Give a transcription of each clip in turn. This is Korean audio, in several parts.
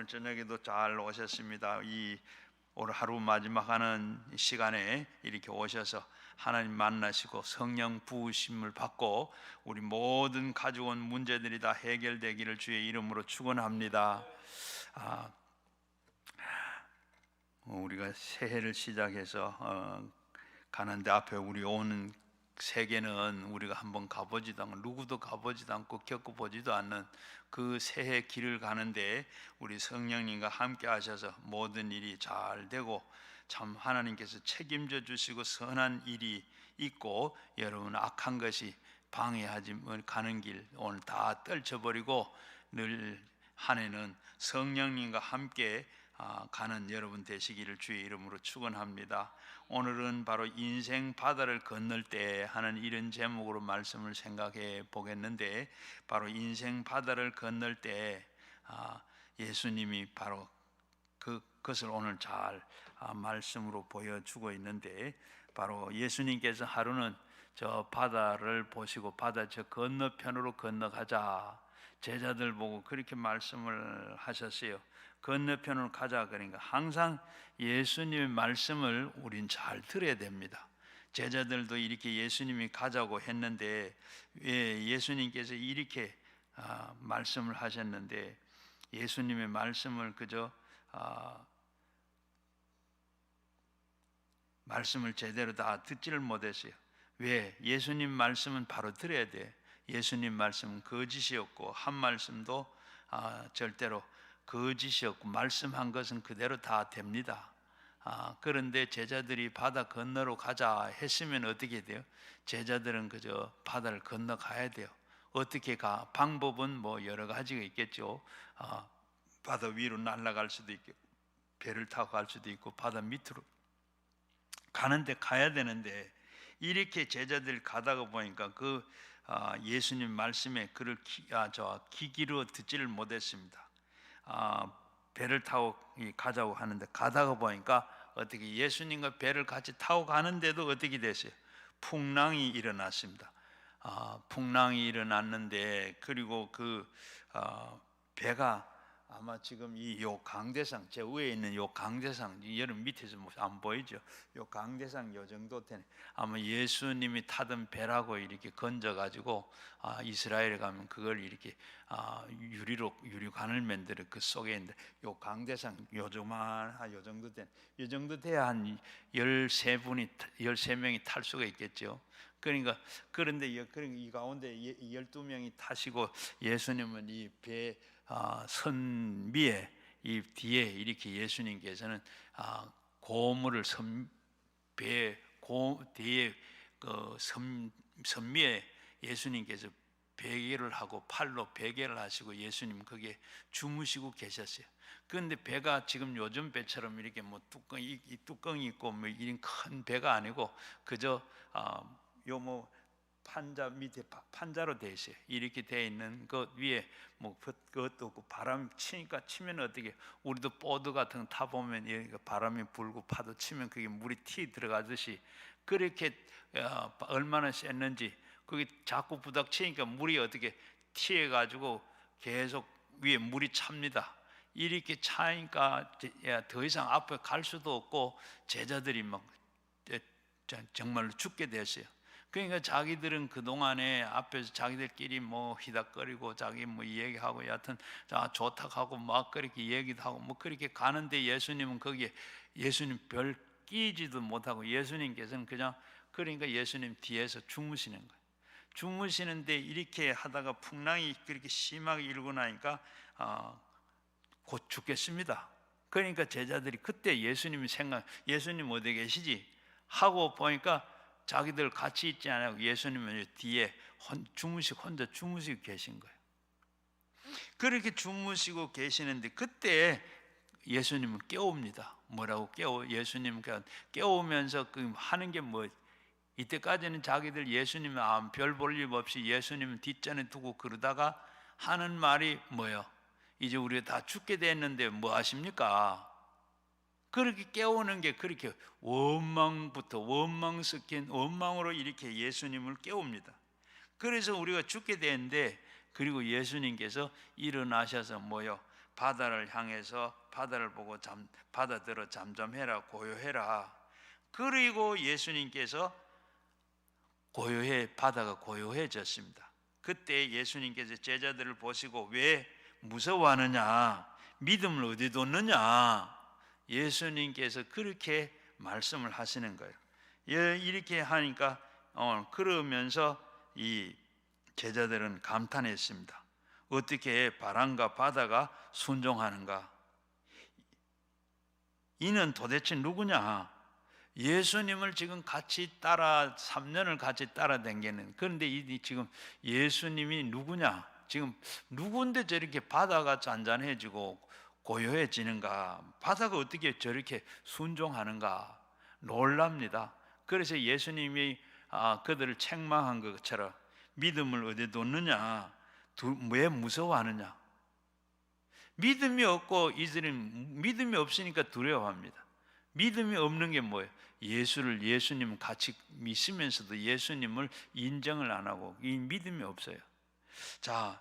오늘 저녁에도 잘 오셨습니다. 오늘 하루 마지막 하는 시간에 이렇게 오셔서 하나님 만나시고 성령 부으심을 받고 우리 모든 가져온 문제들이 다 해결되기를 주의 이름으로 축원합니다. 우리가 새해를 시작해서 가는데 앞에 우리 오는 세계는 우리가 한번 가보지도 않고 누구도 가보지도 않고 겪어보지도 않는 그 새해 길을 가는데 우리 성령님과 함께 하셔서 모든 일이 잘 되고 참 하나님께서 책임져 주시고 선한 일이 있고 여러분 악한 것이 방해하지 가는 길 오늘 다 떨쳐버리고 늘 한 해는 성령님과 함께 가는 여러분 되시기를 주의 이름으로 축원합니다. 오늘은 바로 인생 바다를 건널 때 하는 이런 제목으로 말씀을 생각해 보겠는데, 바로 인생 바다를 건널 때 예수님이 바로 그것을 오늘 잘 말씀으로 보여주고 있는데, 바로 예수님께서 하루는 저 바다를 보시고 바다 저 건너편으로 건너가자 제자들 보고 그렇게 말씀을 하셨어요. 건너편으로 가자. 그러니까 항상 예수님의 말씀을 우린 잘 들어야 됩니다. 제자들도 이렇게 예수님이 가자고 했는데 왜 예수님께서 이렇게 말씀을 하셨는데 예수님의 말씀을 그저 말씀을 제대로 다 듣지를 못했어요. 왜? 예수님 말씀은 바로 들어야 돼. 예수님 말씀은 거짓이 없고 한 말씀도 절대로 거짓이 없고 말씀한 것은 그대로 다 됩니다. 그런데 제자들이 바다 건너러 가자 했으면 어떻게 돼요? 제자들은 그저 바다를 건너가야 돼요. 어떻게 가? 방법은 뭐 여러 가지가 있겠죠. 바다 위로 날아갈 수도 있고 배를 타고 갈 수도 있고 바다 밑으로 가는데 가야 되는데 이렇게 제자들 가다가 보니까 예수님 말씀에 그를 귀기로 듣지를 못했습니다. 배를 타고 가자고 하는데 가다가 보니까 어떻게 예수님과 배를 같이 타고 가는데도 어떻게 됐어요? 풍랑이 일어났습니다. 풍랑이 일어났는데 그리고 배가 아마 지금 요 강대상 제 위에 있는 요 강대상 여러분 밑에서 안 보이죠? 요 강대상 요 정도 되네. 아마 예수님이 타던 배라고 이렇게 건져 가지고 이스라엘에 가면 그걸 이렇게 유리관을 만들어 그 속에 있는데 요 강대상 요 정도 된 요 정도 돼야 한 13명이 탈 수가 있겠죠. 그런데 이 가운데 12명이 타시고 예수님은 이 배 선 위에 이 뒤에 이렇게 예수님께서는 고물을 뒤에 선 위에 예수님께서 베개를 하고 팔로 베개를 하시고 예수님 거기에 주무시고 계셨어요. 그런데 배가 지금 요즘 배처럼 이렇게 뭐 뚜껑이 있고 뭐 이런 큰 배가 아니고 그저 판자 밑에 판자로 되어 있어요. 이렇게 되어 있는 것 위에 뭐 그것도 없고 바람이 치면 어떻게 우리도 보드 같은 거 타 보면 바람이 불고 파도 치면 그게 물이 티 들어가듯이 그렇게 얼마나 셌는지 그게 자꾸 부닥치니까 물이 어떻게 튀어 가지고 계속 위에 물이 찹니다. 이렇게 차니까 더 이상 앞에 갈 수도 없고 제자들이 막 정말로 죽게 됐어요. 그러니까 자기들은 그동안에 앞에서 자기들끼리 뭐 히닥거리고 자기 뭐 얘기하고 여하튼 좋다고 막 그렇게 얘기도 하고 뭐 그렇게 가는데 예수님은 거기에 예수님 별 끼지도 못하고 예수님께서는 그러니까 예수님 뒤에서 주무시는 거예요. 주무시는데 이렇게 하다가 풍랑이 그렇게 심하게 일고 나니까 곧 죽겠습니다. 그러니까 제자들이 그때 예수님 어디 계시지? 하고 보니까 자기들 같이 있지 않고 예수님은 뒤에 혼자 주무시고 계신 거예요. 그렇게 주무시고 계시는데 그때 예수님은 깨웁니다. 뭐라고 예수님은 깨우면서 하는 게 뭐 이때까지는 자기들 예수님은 별 볼 일 없이 예수님은 뒷전에 두고 그러다가 하는 말이 뭐예요? 이제 우리가 다 죽게 됐는데 뭐 하십니까? 그렇게 깨우는 게 그렇게 원망 섞인 원망으로 이렇게 예수님을 깨웁니다. 그래서 우리가 죽게 되는데 그리고 예수님께서 일어나셔서 뭐요? 바다를 향해서 바다를 보고 바다들어 잠잠해라, 고요해라. 그리고 예수님께서 바다가 고요해졌습니다. 그때 예수님께서 제자들을 보시고 왜 무서워하느냐, 믿음을 어디 뒀느냐, 예수님께서 그렇게 말씀을 하시는 거예요. 이렇게 하니까 그러면서 이 제자들은 감탄했습니다. 어떻게 바람과 바다가 순종하는가? 이는 도대체 누구냐? 예수님을 지금 같이 3년을 같이 따라다니는, 그런데 지금 예수님이 누구냐? 지금 누군데 저렇게 바다가 잔잔해지고 고요해지는가? 바다가 어떻게 저렇게 순종하는가? 놀랍니다. 그래서 예수님이 그들을 책망한 것처럼 믿음을 어디 뒀느냐? 왜 무서워하느냐? 믿음이 없고 이들은 믿음이 없으니까 두려워합니다. 믿음이 없는 게 뭐예요? 예수님 같이 믿으면서도 예수님을 인정을 안 하고 이 믿음이 없어요. 자,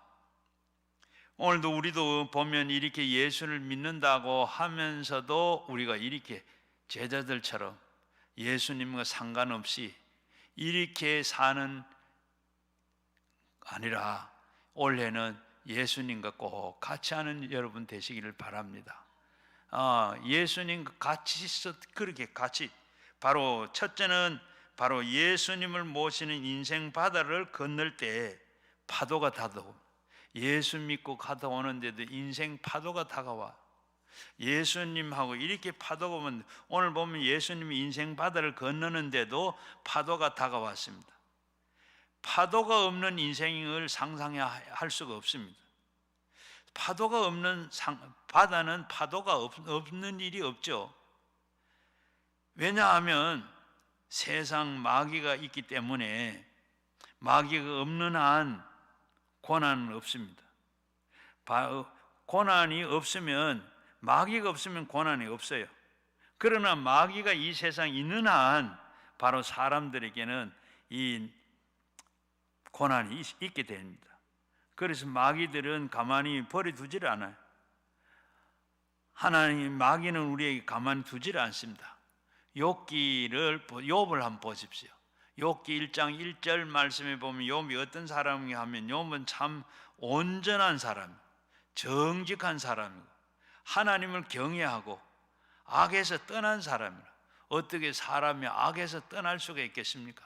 오늘도 우리도 보면 이렇게 예수를 믿는다고 하면서도 우리가 이렇게 제자들처럼 예수님과 상관없이 이렇게 사는 아니라 올해는 예수님과 꼭 같이 하는 여러분 되시기를 바랍니다. 예수님과 같이 그렇게 같이, 바로 첫째는 바로 예수님을 모시는 인생 바다를 건널 때 파도가 다가옵니다. 예수 믿고 가다 오는데도 인생 파도가 다가와. 예수님하고 이렇게 파도가 오면, 오늘 보면 예수님이 인생 바다를 건너는데도 파도가 다가왔습니다. 파도가 없는 인생을 상상할 수가 없습니다. 파도가 없는 바다는 파도가 없는 일이 없죠. 왜냐하면 세상 마귀가 있기 때문에 마귀가 없는 한 고난은 없습니다. 고난이 없으면, 마귀가 없으면 고난이 없어요. 그러나 마귀가 이 세상에 있는 한 바로 사람들에게는 이 고난이 있게 됩니다. 그래서 마귀들은 가만히 버려두질 않아요. 마귀는 우리에게 가만히 두질 않습니다. 욥을 한번 보십시오. 욥기 1장 1절 말씀에 보면 욥이 어떤 사람인가 하면, 욥은 참 온전한 사람, 정직한 사람이고 하나님을 경외하고 악에서 떠난 사람이라. 어떻게 사람이 악에서 떠날 수가 있겠습니까?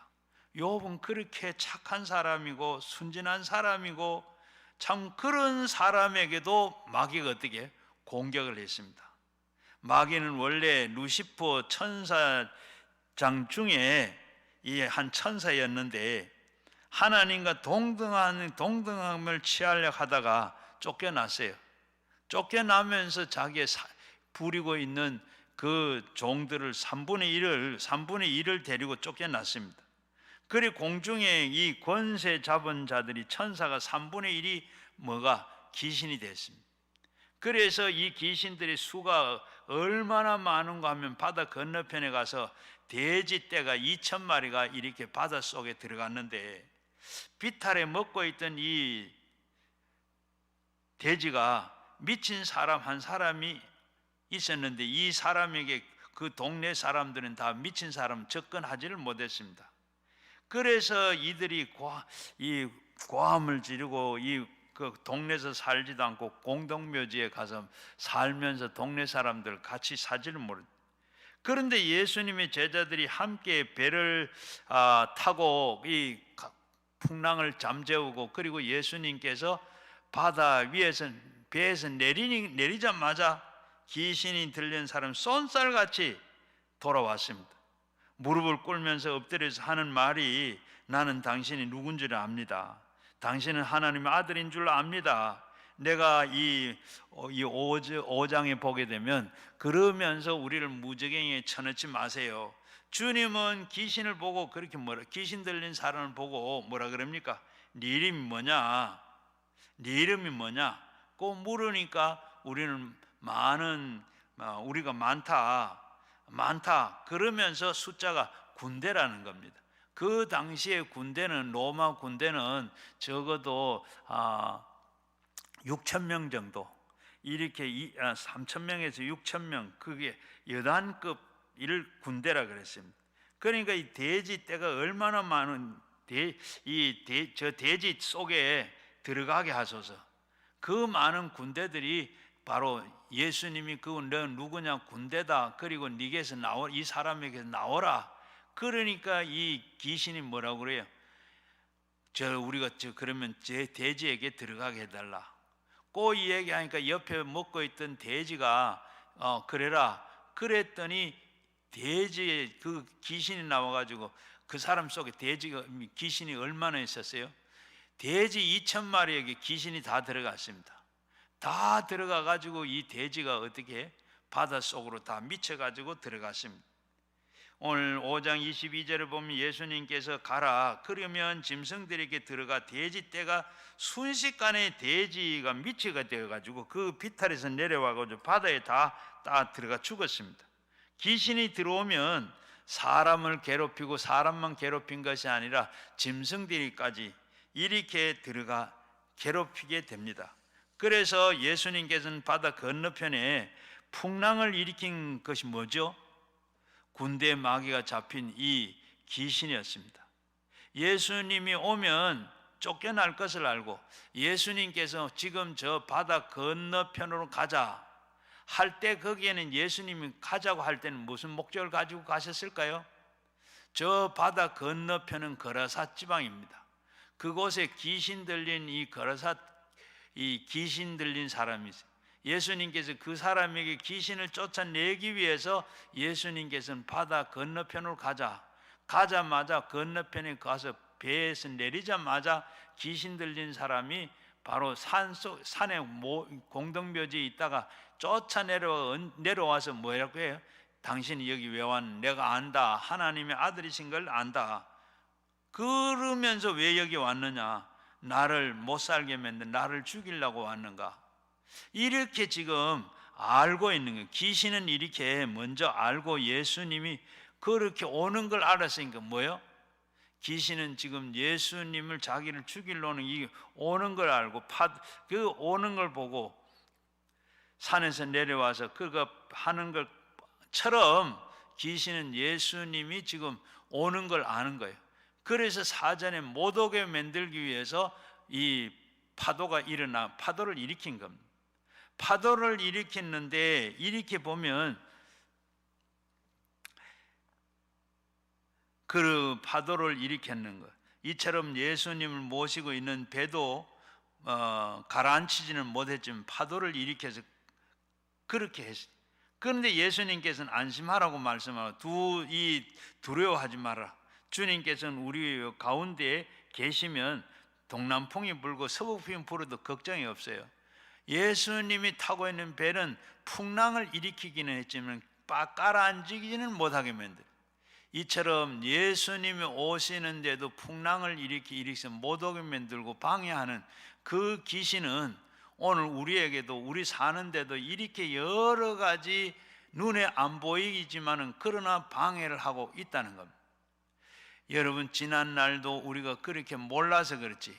욥은 그렇게 착한 사람이고 순진한 사람이고 참 그런 사람에게도 마귀가 어떻게 공격을 했습니다. 마귀는 원래 루시퍼 천사장 중에 이 한 천사였는데 하나님과 동등함을 취하려고 하다가 쫓겨났어요. 쫓겨나면서 자기의 부리고 있는 그 종들을 3분의 1을 데리고 쫓겨났습니다. 그리고 공중에 이 권세 잡은 자들이, 천사가 3분의 1이 귀신이 됐습니다. 그래서 이 귀신들의 수가 얼마나 많은가 하면 바다 건너편에 가서 돼지떼가 2,000마리가 이렇게 바닷속에 들어갔는데, 비탈에 먹고 있던 이 돼지가 미친 사람 한 사람이 있었는데, 이 사람에게 그 동네 사람들은 다 미친 사람 접근하지를 못했습니다. 그래서 이들이 고함을 지르고 그 동네에서 살지도 않고 공동묘지에 가서 살면서 동네 사람들 같이 사지를 모르. 그런데 예수님의 제자들이 함께 배를 타고 이 풍랑을 잠재우고, 그리고 예수님께서 바다 위에서 배에서 내리자마자 귀신이 들린 사람 쏜살같이 돌아왔습니다. 무릎을 꿇으면서 엎드려서 하는 말이, 나는 당신이 누군지를 압니다. 당신은 하나님의 아들인 줄 압니다. 내가 이 5장에 보게 되면, 그러면서 우리를 무저갱이에 쳐넣지 마세요. 주님은 귀신을 보고 그렇게 귀신 들린 사람을 보고 뭐라 그럽니까? 네 이름이 뭐냐? 네 이름이 뭐냐? 꼭 물으니까 우리는 우리가 많다 그러면서 숫자가 군대라는 겁니다. 그 당시에 군대는, 로마 군대는 적어도 6,000명 정도, 이렇게 3천 명에서 6천 명, 그게 여단급 일 군대라 그랬습니다. 그러니까 이 돼지 떼가 얼마나 많은 저 돼지 속에 들어가게 하소서. 그 많은 군대들이 바로 예수님이 너 누구냐, 군대다, 그리고 네게서 나오, 이 사람에게서 나오라. 그러니까 이 귀신이 뭐라고 그래요? 우리가 그러면 제 돼지에게 들어가게 해달라. 꼭 이 얘기하니까 옆에 먹고 있던 돼지가 그래라. 그랬더니 돼지에 그 귀신이 나와가지고 그 사람 속에 귀신이 얼마나 있었어요? 돼지 2,000마리에게 귀신이 다 들어갔습니다. 다 들어가가지고 이 돼지가 어떻게 바닷속으로 다 미쳐가지고 들어갔습니다. 오늘 5장 22절을 보면 예수님께서 가라, 그러면 짐승들에게 들어가 돼지떼가 순식간에 돼지가 미치가 되어가지고 그 비탈에서 내려와가지고 바다에 다 들어가 죽었습니다. 귀신이 들어오면 사람을 괴롭히고 사람만 괴롭힌 것이 아니라 짐승들까지 이렇게 들어가 괴롭히게 됩니다. 그래서 예수님께서는 바다 건너편에 풍랑을 일으킨 것이 뭐죠? 군대 마귀가 잡힌 이 귀신이었습니다. 예수님이 오면 쫓겨날 것을 알고 예수님께서 지금 저 바다 건너편으로 가자 할 때, 거기에는 예수님이 가자고 할 때는 무슨 목적을 가지고 가셨을까요? 저 바다 건너편은 거라사 지방입니다. 그곳에 귀신 들린 이 귀신 들린 사람이 있어요. 예수님께서 그 사람에게 귀신을 쫓아내기 위해서 예수님께서는 바다 건너편으로 가자마자 건너편에 가서 배에서 내리자마자 귀신 들린 사람이 바로 산에 공동묘지에 있다가 내려와서 뭐라고 해요? 당신이 여기 왜 왔니? 내가 안다. 하나님의 아들이신 걸 안다. 그러면서 왜 여기 왔느냐? 나를 못 살게 만든, 나를 죽이려고 왔는가? 이렇게 지금 알고 있는 거예요. 귀신은 이렇게 먼저 알고 예수님이 그렇게 오는 걸 알았으니까 뭐예요? 귀신은 지금 예수님을 자기를 죽이려는 이 오는 걸 알고 그 오는 걸 보고 산에서 내려와서 그거 하는 것처럼 귀신은 예수님이 지금 오는 걸 아는 거예요. 그래서 사전에 못 오게 만들기 위해서 이 파도를 일으킨 겁니다. 파도를 일으켰는데 이렇게 보면 그 파도를 일으켰는 것, 이처럼 예수님을 모시고 있는 배도 가라앉히지는 못했지만 파도를 일으켜서 그렇게 했어요. 그런데 예수님께서는 안심하라고 말씀하고 두려워하지 마라. 주님께서는 우리 가운데에 계시면 동남풍이 불고 서북풍이 불어도 걱정이 없어요. 예수님이 타고 있는 배는 풍랑을 일으키기는 했지만 가라앉히지는 못하게 만들어요. 이처럼 예수님이 오시는데도 풍랑을 일으켜서 못 오게 만들고 방해하는 그 귀신은 오늘 우리에게도, 우리 사는데도 이렇게 여러 가지 눈에 안 보이지만은 그러나 방해를 하고 있다는 겁니다. 여러분, 지난 날도 우리가 그렇게 몰라서 그렇지,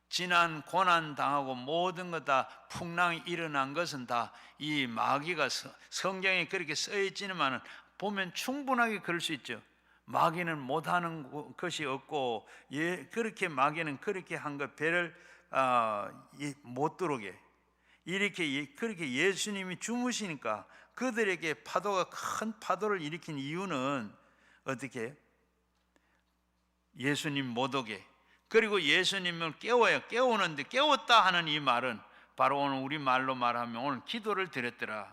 지난 고난 당하고 모든 것 다 풍랑이 일어난 것은 다 이 마귀가, 성경에 그렇게 써 있지만은 보면 충분하게 그럴 수 있죠. 마귀는 못하는 것이 없고, 그렇게 마귀는 그렇게 한 것 배를 못 들어오게 이렇게 그렇게 예수님이 주무시니까 그들에게 파도가 큰 파도를 일으킨 이유는 어떻게? 예수님 못 오게, 그리고 예수님을 깨우는데, 깨웠다 하는 이 말은 바로 오늘 우리 말로 말하면 오늘 기도를 드렸더라.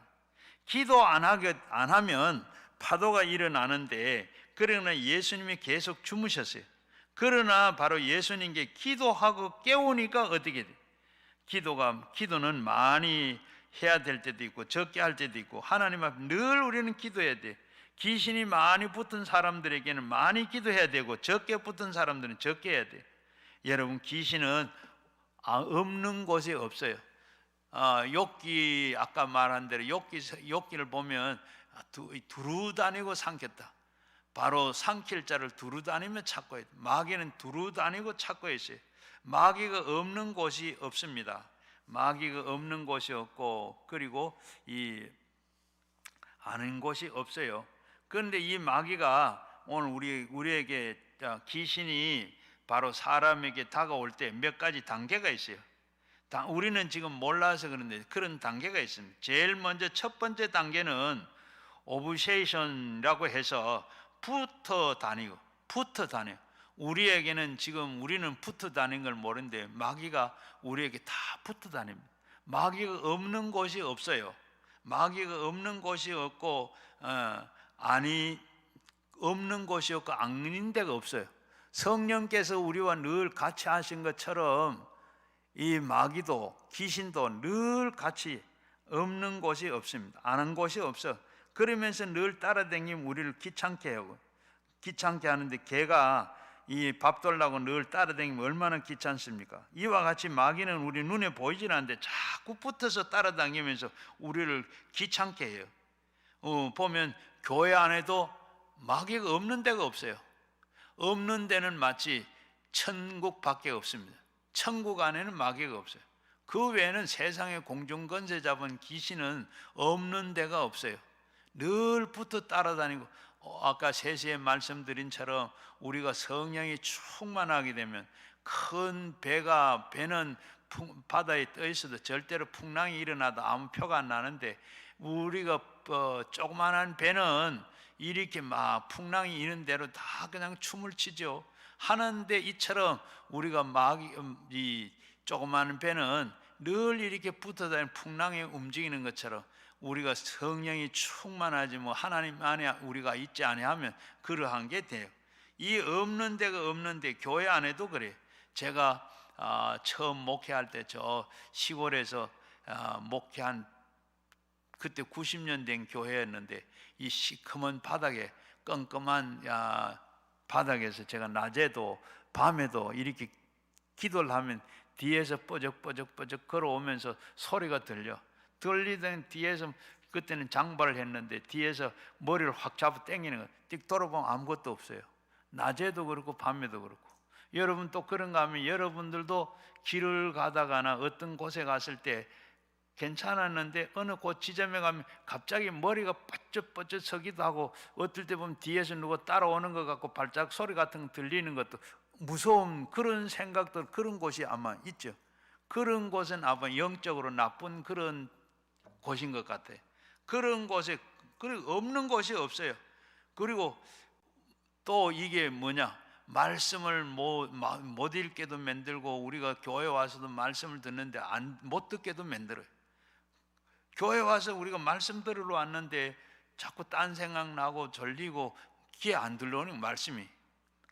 기도 안 하면 파도가 일어나는데, 그러나 예수님이 계속 주무셨어요. 그러나 바로 예수님께 기도하고 깨우니까 어떻게 돼? 기도는 많이 해야 될 때도 있고 적게 할 때도 있고, 하나님 앞에 늘 우리는 기도해야 돼. 귀신이 많이 붙은 사람들에게는 많이 기도해야 되고, 적게 붙은 사람들은 적게 해야 돼. 여러분, 귀신은 없는 곳이 없어요. 욥기, 아까 말한 대로 욥기를 보면 두루다니고 삼켰다. 바로 삼킬 자를 두루다니며 찾고 있다. 마귀는 두루다니고 찾고 있어요. 마귀가 없는 곳이 없습니다. 마귀가 없는 곳이 없고 그리고 이 아는 곳이 없어요. 그런데 이 마귀가 오늘 우리에게 귀신이 바로 사람에게 다가올 때 몇 가지 단계가 있어요. 우리는 지금 몰라서 그런데 그런 단계가 있습니다. 제일 먼저 첫 번째 단계는 오브세이션이라고 해서 붙어 다녀. 우리에게는 지금 우리는 붙어 다니는 걸 모르는데 마귀가 우리에게 다 붙어 다닙니다. 마귀가 없는 곳이 없어요. 마귀가 없는 곳이 없고 없는 곳이 없고 아닌 데가 없어요. 성령께서 우리와 늘 같이 하신 것처럼 이 마귀도 귀신도 늘 같이 없는 곳이 없습니다. 아는 곳이 없어. 그러면서 늘 따라다니면 우리를 귀찮게 하고 귀찮게 하는데 개가 이 밥 돌라고 늘 따라다니면 얼마나 귀찮습니까? 이와 같이 마귀는 우리 눈에 보이질 않는데 자꾸 붙어서 따라다니면서 우리를 귀찮게 해요. 보면 교회 안에도 마귀가 없는 데가 없어요. 없는 데는 마치 천국밖에 없습니다. 천국 안에는 마귀가 없어요. 그 외에는 세상의 공중권세 잡은 귀신은 없는 데가 없어요. 늘 붙어 따라다니고 아까 세시에 말씀드린 처럼 우리가 성령이 충만하게 되면 큰 배는 바다에 떠 있어도 절대로 풍랑이 일어나도 아무 표가 안 나는데 우리가 조그만한 배는 이렇게 막 풍랑이 있는 대로 다 그냥 춤을 추죠. 하는데 이처럼 우리가 이 조그마한 배는 늘 이렇게 붙어다니는 풍랑에 움직이는 것처럼 우리가 성령이 충만하지 하나님 안에 우리가 있지 아니하면 그러한 게 돼요. 이 없는 데가 없는데 교회 안에도 그래요. 제가 처음 목회할 때 저 시골에서 목회한 그때 90년 된 교회였는데 이 시커먼 바닥에 껌껌한 바닥에서 제가 낮에도 밤에도 이렇게 기도를 하면 뒤에서 뻐적뻐적 걸어오면서 소리가 들리던 뒤에서 그때는 장발을 했는데 뒤에서 머리를 확 잡아 당기는 거 띡 돌아보면 아무것도 없어요. 낮에도 그렇고 밤에도 그렇고. 여러분 또 그런가 하면 여러분들도 길을 가다가나 어떤 곳에 갔을 때 괜찮았는데 어느 곳 지점에 가면 갑자기 머리가 뻗쩍뻗쩍 서기도 하고 어떨 때 보면 뒤에서 누가 따라오는 것 같고 발작 소리 같은 거 들리는 것도 무서운 그런 생각들 그런 곳이 아마 있죠. 그런 곳은 아마 영적으로 나쁜 그런 곳인 것 같아요. 그런 곳에 없는 곳이 없어요. 그리고 또 이게 뭐냐 말씀을 못 읽게도 만들고 우리가 교회 와서도 말씀을 듣는데 못 듣게도 만들어요. 교회 와서 우리가 말씀 들으러 왔는데 자꾸 딴 생각 나고 졸리고 귀에 안 들려오는 말씀이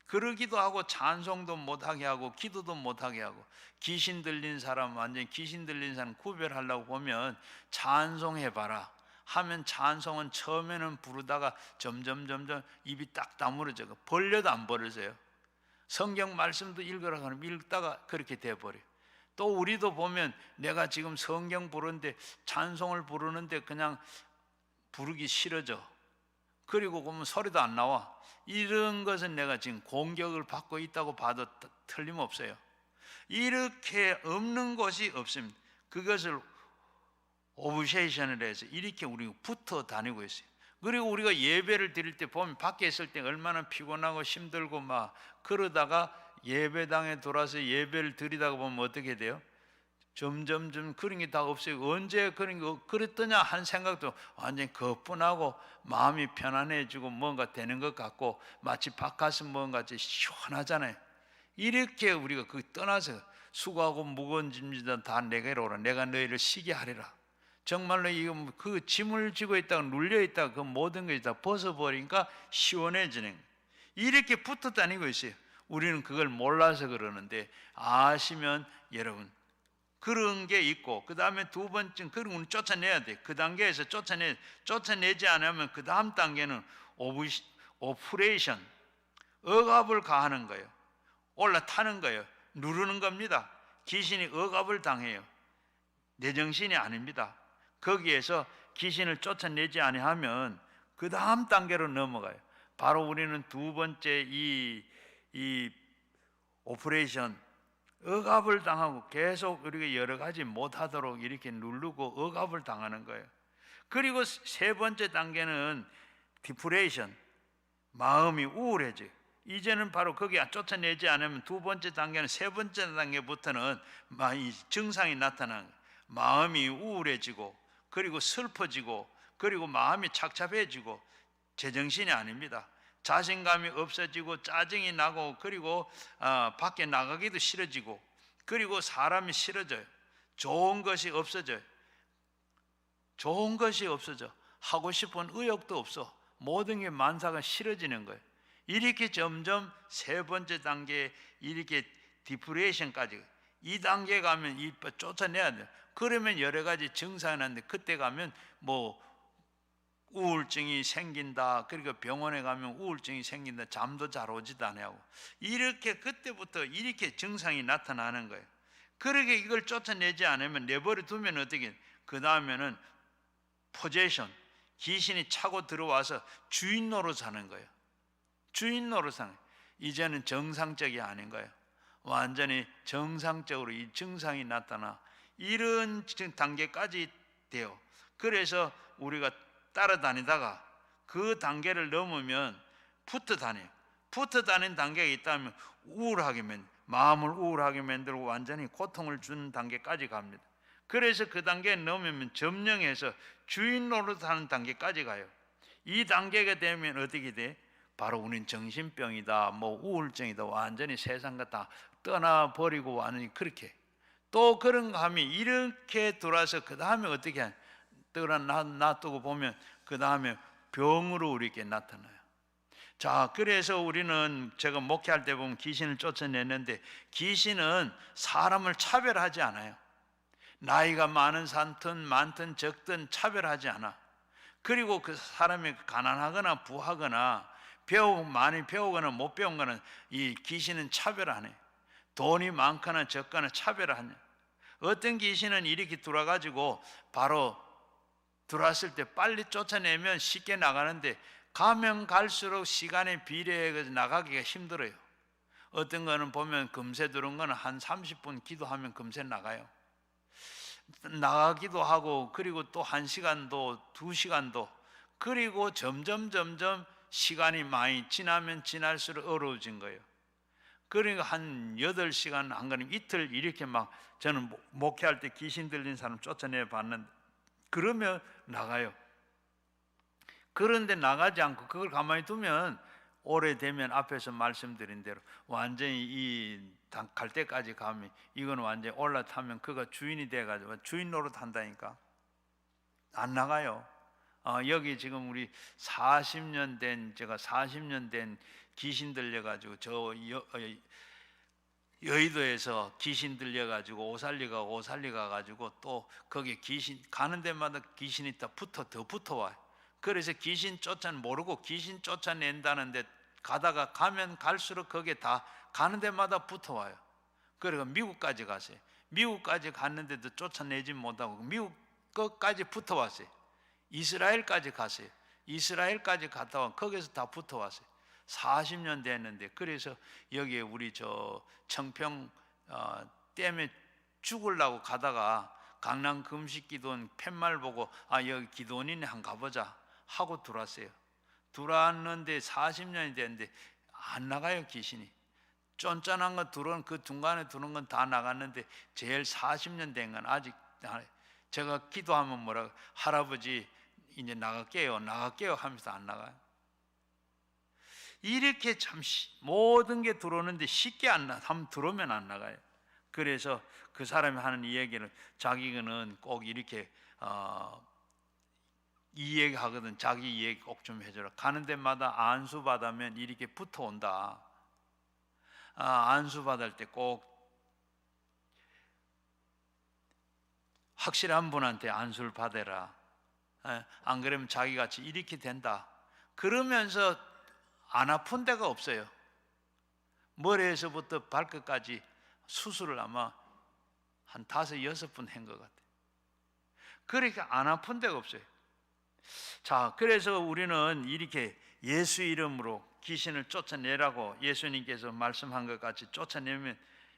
그러기도 하고 찬송도 못하게 하고 기도도 못하게 하고 귀신 들린 사람 완전히 귀신 들린 사람 구별하려고 보면 찬송해봐라 하면 찬송은 처음에는 부르다가 점점 입이 딱 다물어져요. 벌려도 안 벌어져요. 성경 말씀도 읽으라 하면 읽다가 그렇게 돼버려요. 또 우리도 보면 내가 지금 성경 부르는데 찬송을 부르는데 그냥 부르기 싫어져. 그리고 보면 소리도 안 나와. 이런 것은 내가 지금 공격을 받고 있다고 봐도 틀림없어요. 이렇게 없는 것이 없습니다. 그것을 오브세이션을 해서 이렇게 우리가 붙어 다니고 있어요. 그리고 우리가 예배를 드릴 때 보면 밖에 있을 때 얼마나 피곤하고 힘들고 막 그러다가 예배당에 돌아서 예배를 드리다가 보면 어떻게 돼요? 점점 그런 게 다 없어요. 언제 그런 거 그랬더냐 한 생각도 완전히 거뿐하고 마음이 편안해지고 뭔가 되는 것 같고 마치 바깥은 뭔가 시원하잖아요. 이렇게 우리가 그 떠나서 수고하고 무거운 짐이다 다 내게로 오라. 내가 너희를 쉬게 하리라. 정말로 이거 그 짐을 지고 있다가 눌려 있다가 그 모든 것이 다 벗어버리니까 시원해지는 거예요. 이렇게 붙어 다니고 있어요. 우리는 그걸 몰라서 그러는데 아시면 여러분 그런 게 있고 그 다음에 두 번째 그런 건 쫓아내야 돼. 그 단계에서 쫓아내지 않으면 그 다음 단계는 오퍼레이션 억압을 가하는 거예요. 올라타는 거예요. 누르는 겁니다. 귀신이 억압을 당해요. 내 정신이 아닙니다. 거기에서 귀신을 쫓아내지 아니하면 그 다음 단계로 넘어가요. 바로 우리는 두 번째 이 오퍼레이션 억압을 당하고 계속 우리가 여러 가지 못하도록 이렇게 누르고 억압을 당하는 거예요. 그리고 세 번째 단계는 디프레이션, 마음이 우울해져요. 이제는 바로 거기 쫓아내지 않으면 두 번째 단계는 세 번째 단계부터는 이 증상이 나타나는 거예요. 마음이 우울해지고 그리고 슬퍼지고 그리고 마음이 착잡해지고 제정신이 아닙니다. 자신감이 없어지고 짜증이 나고 그리고 밖에 나가기도 싫어지고 그리고 사람이 싫어져요. 좋은 것이 없어져요. 좋은 것이 없어져. 하고 싶은 의욕도 없어. 모든 게 만사가 싫어지는 거예요. 이렇게 점점 세 번째 단계에 이렇게 디프레이션까지 이 단계 가면 쫓아내야 돼요. 그러면 여러 가지 증상이 나는데 그때 가면 뭐 우울증이 생긴다. 그리고 병원에 가면 우울증이 생긴다. 잠도 잘 오지도 않아요. 이렇게 그때부터 이렇게 증상이 나타나는 거예요. 그러게 이걸 쫓아내지 않으면 내버려 두면 어떻게? 그 다음에는 포제이션, 귀신이 차고 들어와서 주인 노릇 하는 거예요. 주인 노릇 하는 거예요. 이제는 정상적이 아닌 거예요. 완전히 정상적으로 이 증상이 나타나 이런 단계까지 돼요. 그래서 우리가 따라다니다가 그 단계를 넘으면 붙어 다녀요. 붙어 다니는 단계가 있다면 마음을 우울하게 만들고 완전히 고통을 주는 단계까지 갑니다. 그래서 그 단계에 넘으면 점령해서 주인 노릇하는 단계까지 가요. 이 단계가 되면 어떻게 돼? 바로 우리는 정신병이다, 뭐 우울증이다, 완전히 세상과 다 떠나버리고 완전히 그렇게. 또 그런가 하면 이렇게 돌아서 그 다음에 어떻게 하냐? 놔두고 보면 그 다음에 병으로 우리에게 나타나요. 자, 그래서 우리는 제가 목회할 때 보면 귀신을 쫓아내는데 귀신은 사람을 차별하지 않아요. 나이가 많은 많든 적든 차별하지 않아. 그리고 그 사람이 가난하거나 부하거나 많이 배우거나 못 배운 거는 이 귀신은 차별 안 해. 돈이 많거나 적거나 차별 안 해. 어떤 귀신은 이렇게 들어와가지고 바로 들어왔을 때 빨리 쫓아내면 쉽게 나가는데 가면 갈수록 시간에 비례해서 나가기가 힘들어요. 어떤 거는 보면 금세 들어온 거는 한 30분 기도하면 금세 나가요. 나가기도 하고 그리고 또 1시간도 2시간도 그리고 점점 시간이 많이 지나면 지날수록 어려워진 거예요. 그러니까 한 8시간 안 그러면 이틀 이렇게 막 저는 목회할 때 귀신 들린 사람 쫓아내 봤는데 그러면 나가요. 그런데 나가지 않고 그걸 가만히 두면 오래되면 앞에서 말씀드린 대로 완전히 갈 때까지 가면 이건 완전히 올라타면 그가 주인이 돼가지고 주인 노릇 한다니까 안 나가요. 여기 지금 우리 40년 된 귀신 들려가지고 여의도에서 귀신 들려가지고 오살리 가가지고 또 거기 귀신 가는 데마다 귀신이 더 붙어와요. 그래서 귀신 모르고 귀신 쫓아낸다는데 가면 갈수록 거기에 다 가는 데마다 붙어와요. 그리고 미국까지 갔어요. 미국까지 갔는데도 쫓아내지 못하고 미국 끝까지 붙어왔어요. 이스라엘까지 갔어요. 이스라엘까지 갔다 와 거기서 다 붙어왔어요. 40년 됐는데 그래서 여기에 우리 청평 댐에 죽으려고 가다가 강남 금식기도원 팻말 보고 여기 기도원이네 한번 가보자 하고 들어왔어요. 들어왔는데 40년이 됐는데 안 나가요. 귀신이 쫀쫀한 거 들어온 그 중간에 들어온 건 다 나갔는데 제일 40년 된 건 아직 제가 기도하면 뭐라고 할아버지 이제 나갈게요 하면서 안 나가요. 이렇게 참 모든 게 들어오는데 쉽게 한번 들어오면 안 나가요. 그래서 그 사람이 하는 이야기는 자기는 꼭 이렇게 이 얘기 하거든. 자기 이 얘기 꼭 좀 해줘라. 가는 데마다 안수 받으면 이렇게 붙어온다. 안수 받을 때 꼭 확실한 분한테 안수를 받아라. 안 그러면 자기같이 이렇게 된다. 그러면서 안 아픈 데가 없어요. 머리에서부터 발끝까지 수술을 아마 한 5, 6번 한 것 같아요. 그러니까 안 아픈 데가 없어요. 자, 그래서 우리는 이렇게 예수 이름으로 귀신을 쫓아내라고 예수님께서 말씀한 것 같이 쫓아내면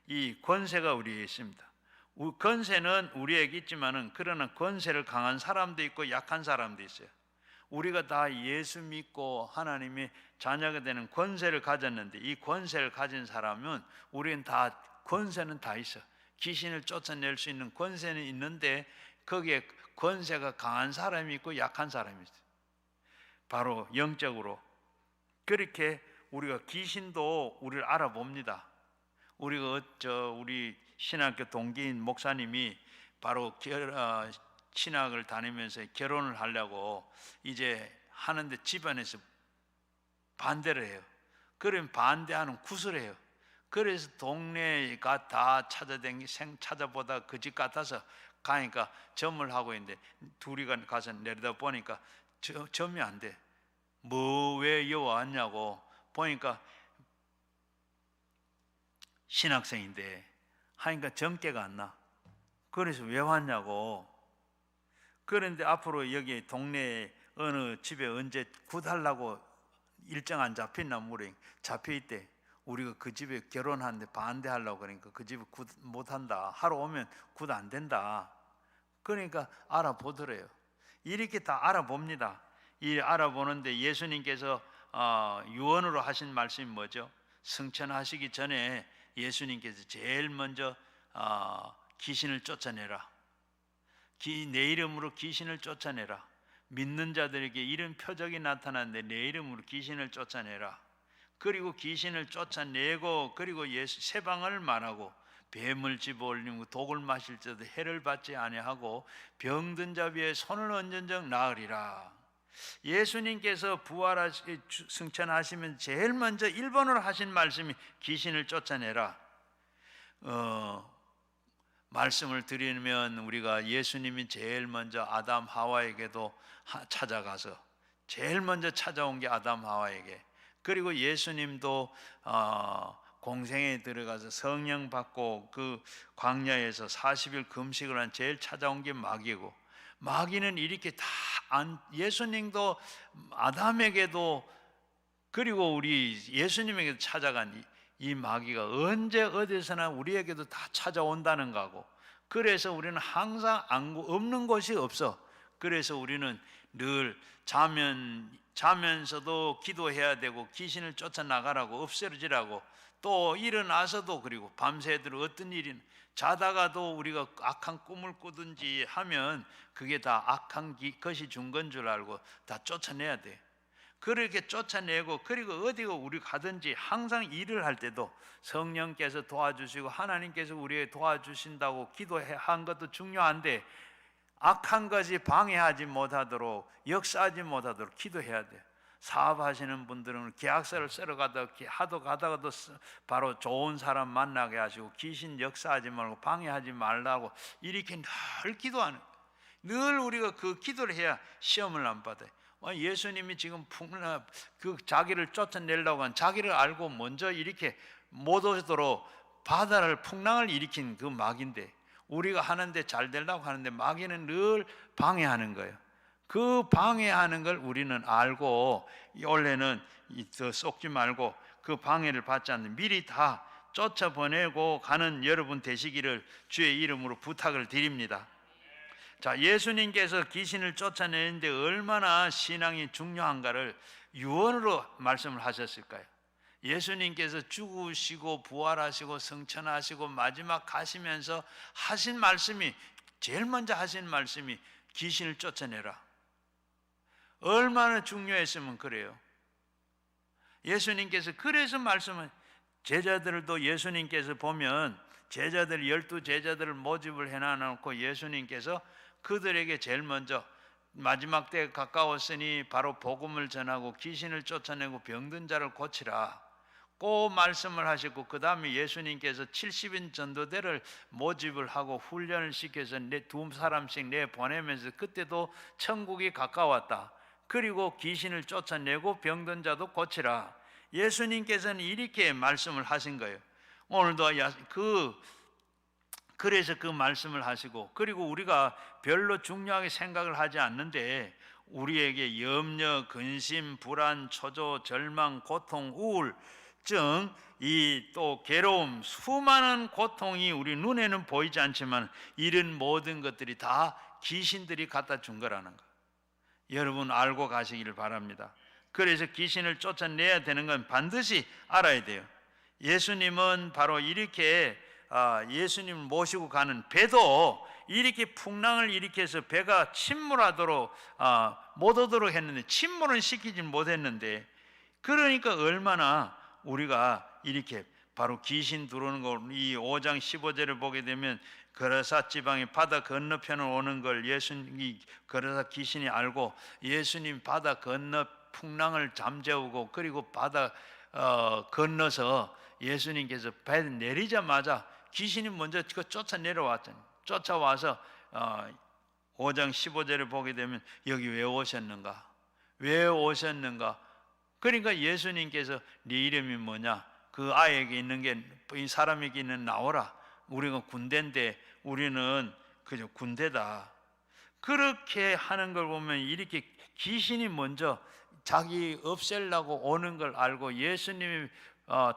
이 권세가 우리에게 있습니다. 권세는 우리에게 있지만은 그러나 권세를 강한 사람도 있고 약한 사람도 있어요. 우리가 다 예수 믿고 하나님의 자녀가 되는 권세를 가졌는데 이 권세를 가진 사람은 우리는 다 권세는 다 있어. 귀신을 쫓아낼 수 있는 권세는 있는데 거기에 권세가 강한 사람이 있고 약한 사람이 있어요. 바로 영적으로 그렇게 우리가 귀신도 우리를 알아봅니다. 우리가 우리 신학교 동기인 목사님이 바로 신학을 다니면서 결혼을 하려고 이제 하는데 집안에서 반대를 해요. 그러면 반대하는 구슬을 해요. 그래서 동네가 다 찾아보다 그 집 같아서 가니까 점을 하고 있는데 둘이 가서 내려다 보니까 점이 안 돼. 왜 여기 왔냐고 보니까 신학생인데 하니까 점괘가 안 나. 그래서 왜 왔냐고. 그런데 앞으로 여기 동네에 어느 집에 언제 굿하려고 일정 안 잡혔나 모르겠 잡혀있대. 우리가 그 집에 결혼하는데 반대하려고 그러니까 그 집에 굿 못한다. 하러 오면 굿 안 된다. 그러니까 알아보더래요. 이렇게 다 알아봅니다. 이 알아보는데 예수님께서 유언으로 하신 말씀이 뭐죠? 승천하시기 전에 예수님께서 제일 먼저 귀신을 쫓아내라. 내 이름으로 귀신을 쫓아내라. 믿는 자들에게 이런 표적이 나타났는데 내 이름으로 귀신을 쫓아내라. 그리고 귀신을 쫓아내고 그리고 예수 세방을 말하고 뱀을 집어올리고 독을 마실 때도 해를 받지 아니하고 병든 자 위에 손을 얹은 적 나으리라. 예수님께서 승천하시면 제일 먼저 1번으로 하신 말씀이 귀신을 쫓아내라. 말씀을 드리면 우리가 예수님이 제일 먼저 아담 하와에게도 찾아가서 제일 먼저 찾아온 게 아담 하와에게, 그리고 예수님도 공생에 들어가서 성령 받고 그 광야에서 40일 금식을 한 제일 찾아온 게 마귀고, 마귀는 이렇게 다 예수님도 아담에게도 그리고 우리 예수님에게도 찾아간 이 마귀가 언제 어디서나 우리에게도 다 찾아온다는 거고, 그래서 우리는 항상 없는 곳이 없어. 그래서 우리는 늘 자면서도 기도해야 되고 귀신을 쫓아나가라고 없애지라고, 또 일어나서도 그리고 밤새도록 어떤 일이 자다가도 우리가 악한 꿈을 꾸든지 하면 그게 다 악한 것이 준 건 줄 알고 다 쫓아내야 돼. 그렇게 쫓아내고 그리고 어디가 우리 가든지 항상 일을 할 때도 성령께서 도와주시고 하나님께서 우리에게 도와주신다고 기도한 것도 중요한데 악한 것이 방해하지 못하도록 역사하지 못하도록 기도해야 돼. 사업하시는 분들은 계약서를 쓰러 가다가도 바로 좋은 사람 만나게 하시고 귀신 역사하지 말고 방해하지 말라고 이렇게 늘 기도하는, 늘 우리가 그 기도를 해야 시험을 안 받아요. 예수님이 지금 그 자기를 쫓아내려고 한 자기를 알고 먼저 이렇게 못 오도록 바다를 풍랑을 일으킨 그 마귀인데 우리가 하는데 잘 되려고 하는데 마귀는 늘 방해하는 거예요. 그 방해하는 걸 우리는 알고 원래는 더 속지 말고 그 방해를 받지 않는 미리 다 쫓아보내고 가는 여러분 되시기를 주의 이름으로 부탁을 드립니다. 자, 예수님께서 귀신을 쫓아내는데 얼마나 신앙이 중요한가를 유언으로 말씀을 하셨을까요? 예수님께서 죽으시고 부활하시고 승천하시고 마지막 가시면서 하신 말씀이, 제일 먼저 하신 말씀이 귀신을 쫓아내라. 얼마나 중요했으면 그래요. 예수님께서 그래서 말씀은, 제자들도 예수님께서 보면 제자들 12제자들을 모집을 해놔놓고 예수님께서 그들에게 제일 먼저 마지막 때에 가까웠으니 바로 복음을 전하고 귀신을 쫓아내고 병든 자를 고치라 꼭 말씀을 하시고, 그 다음에 예수님께서 70인 전도대를 모집을 하고 훈련을 시켜서 두 사람씩 내보내면서 그때도 천국이 가까웠다. 그리고 귀신을 쫓아내고 병든 자도 고치라. 예수님께서는 이렇게 말씀을 하신 거예요. 오늘도 그래서 그 말씀을 하시고, 그리고 우리가 별로 중요하게 생각을 하지 않는데 우리에게 염려, 근심, 불안, 초조, 절망, 고통, 우울 우울증, 이 또 괴로움, 수많은 고통이 우리 눈에는 보이지 않지만 이런 모든 것들이 다 귀신들이 갖다 준 거라는 거, 여러분 알고 가시기를 바랍니다. 그래서 귀신을 쫓아내야 되는 건 반드시 알아야 돼요. 예수님은 바로 이렇게 예수님을 모시고 가는 배도 이렇게 풍랑을 일으켜서 배가 침몰하도록 못 오도록 했는데, 침몰은 시키지 못했는데, 그러니까 얼마나 우리가 이렇게 바로 귀신 들어오는 걸, 이 5장 15절을 보게 되면 거라사 지방의 바다 건너편을 오는 걸 예수님이, 거라사 귀신이 알고 예수님 바다 건너 풍랑을 잠재우고, 그리고 바다 건너서 예수님께서 배 내리자마자 귀신이 먼저 쫓아 내려왔잖아요. 쫓아와서 5장 15절을 보게 되면 여기 왜 오셨는가? 왜 오셨는가? 그러니까 예수님께서 네 이름이 뭐냐? 그 아이에게 있는 게, 이 사람에게 있는 나오라. 우리가 군대인데 우리는 그저 군대다. 그렇게 하는 걸 보면 이렇게 귀신이 먼저 자기 없애려고 오는 걸 알고 예수님이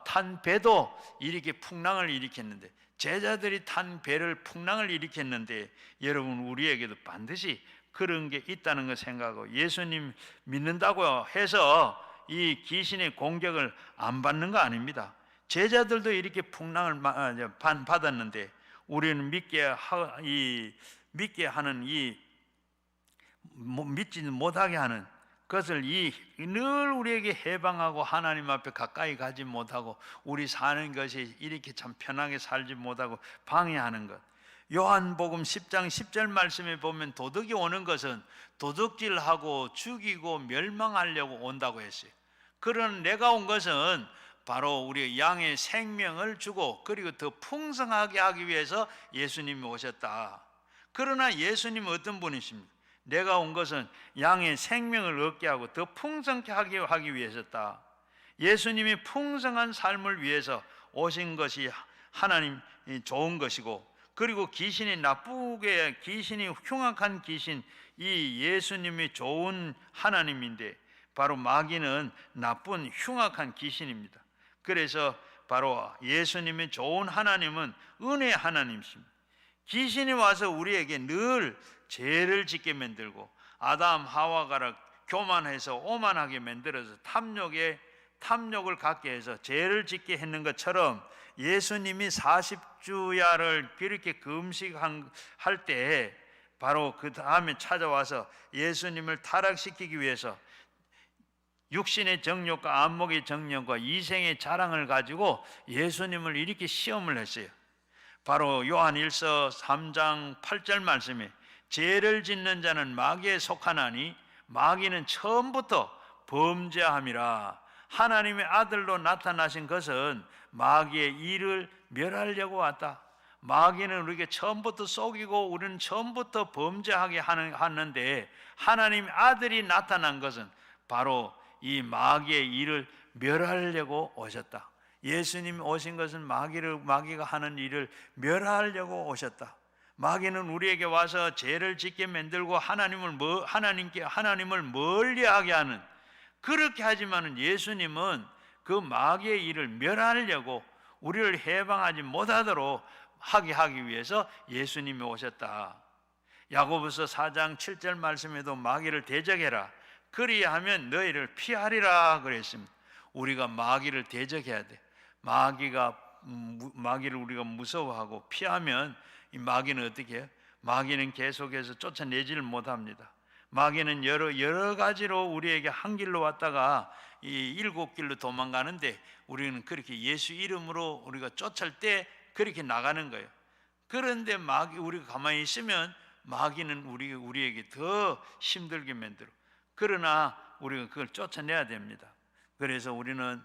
탄 배도 이렇게 풍랑을 일으켰는데, 제자들이 탄 배를 풍랑을 일으켰는데, 여러분 우리에게도 반드시 그런 게 있다는 걸 생각하고, 예수님 믿는다고 해서 이 귀신의 공격을 안 받는 거 아닙니다. 제자들도 이렇게 풍랑을 받았는데, 우리는 믿게 하는 이 믿지 못하게 하는 그것을 늘 우리에게 해방하고 하나님 앞에 가까이 가지 못하고 우리 사는 것이 이렇게 참 편하게 살지 못하고 방해하는 것. 요한복음 10장 10절 말씀에 보면 도둑이 오는 것은 도둑질하고 죽이고 멸망하려고 온다고 했어요. 그런 내가 온 것은 바로 우리 양의 생명을 주고 그리고 더 풍성하게 하기 위해서 예수님이 오셨다. 그러나 예수님은 어떤 분이십니까? 내가 온 것은 양의 생명을 얻게 하고 더 풍성하게 하기 위해서다. 예수님이 풍성한 삶을 위해서 오신 것이 하나님이 좋은 것이고, 그리고 귀신이 나쁘게, 귀신이 흉악한 귀신, 이 예수님이 좋은 하나님인데 바로 마귀는 나쁜 흉악한 귀신입니다. 그래서 바로 예수님이 좋은 하나님은 은혜의 하나님이십니다. 귀신이 와서 우리에게 늘 죄를 짓게 만들고 아담 하와가 교만해서 오만하게 만들어서 탐욕을 갖게 해서 죄를 짓게 했는 것처럼, 예수님이 40주야를 그렇게 금식할 때 바로 그 다음에 찾아와서 예수님을 타락시키기 위해서 육신의 정욕과 안목의 정욕과 이생의 자랑을 가지고 예수님을 이렇게 시험을 했어요. 바로 요한일서 3장 8절 말씀에 죄를 짓는 자는 마귀에 속하나니 마귀는 처음부터 범죄함이라. 하나님의 아들로 나타나신 것은 마귀의 일을 멸하려고 왔다. 마귀는 우리에게 처음부터 속이고 우리는 처음부터 범죄하게 하는데, 하나님의 아들이 나타난 것은 바로 이 마귀의 일을 멸하려고 오셨다. 예수님이 오신 것은 마귀가 하는 일을 멸하려고 오셨다. 마귀는 우리에게 와서 죄를 짓게 만들고 하나님을 멀리하게 하는, 그렇게 하지만은 예수님은 그 마귀의 일을 멸하려고 우리를 해방하지 못하도록 하기 위해서 예수님이 오셨다. 야고보서 4장 7절 말씀에도 마귀를 대적해라. 그리하면 너희를 피하리라 그랬습니다. 우리가 마귀를 대적해야 돼. 마귀를 우리가 무서워하고 피하면 이 마귀는 어떻게 해요? 마귀는 계속해서 쫓아내지를 못합니다. 마귀는 여러 가지로 우리에게 한 길로 왔다가 이 7길로 도망가는데, 우리는 그렇게 예수 이름으로 우리가 쫓을 때 그렇게 나가는 거예요. 그런데 우리가 가만히 있으면 마귀는 우리에게 더 힘들게 만들어. 그러나 우리가 그걸 쫓아내야 됩니다. 그래서 우리는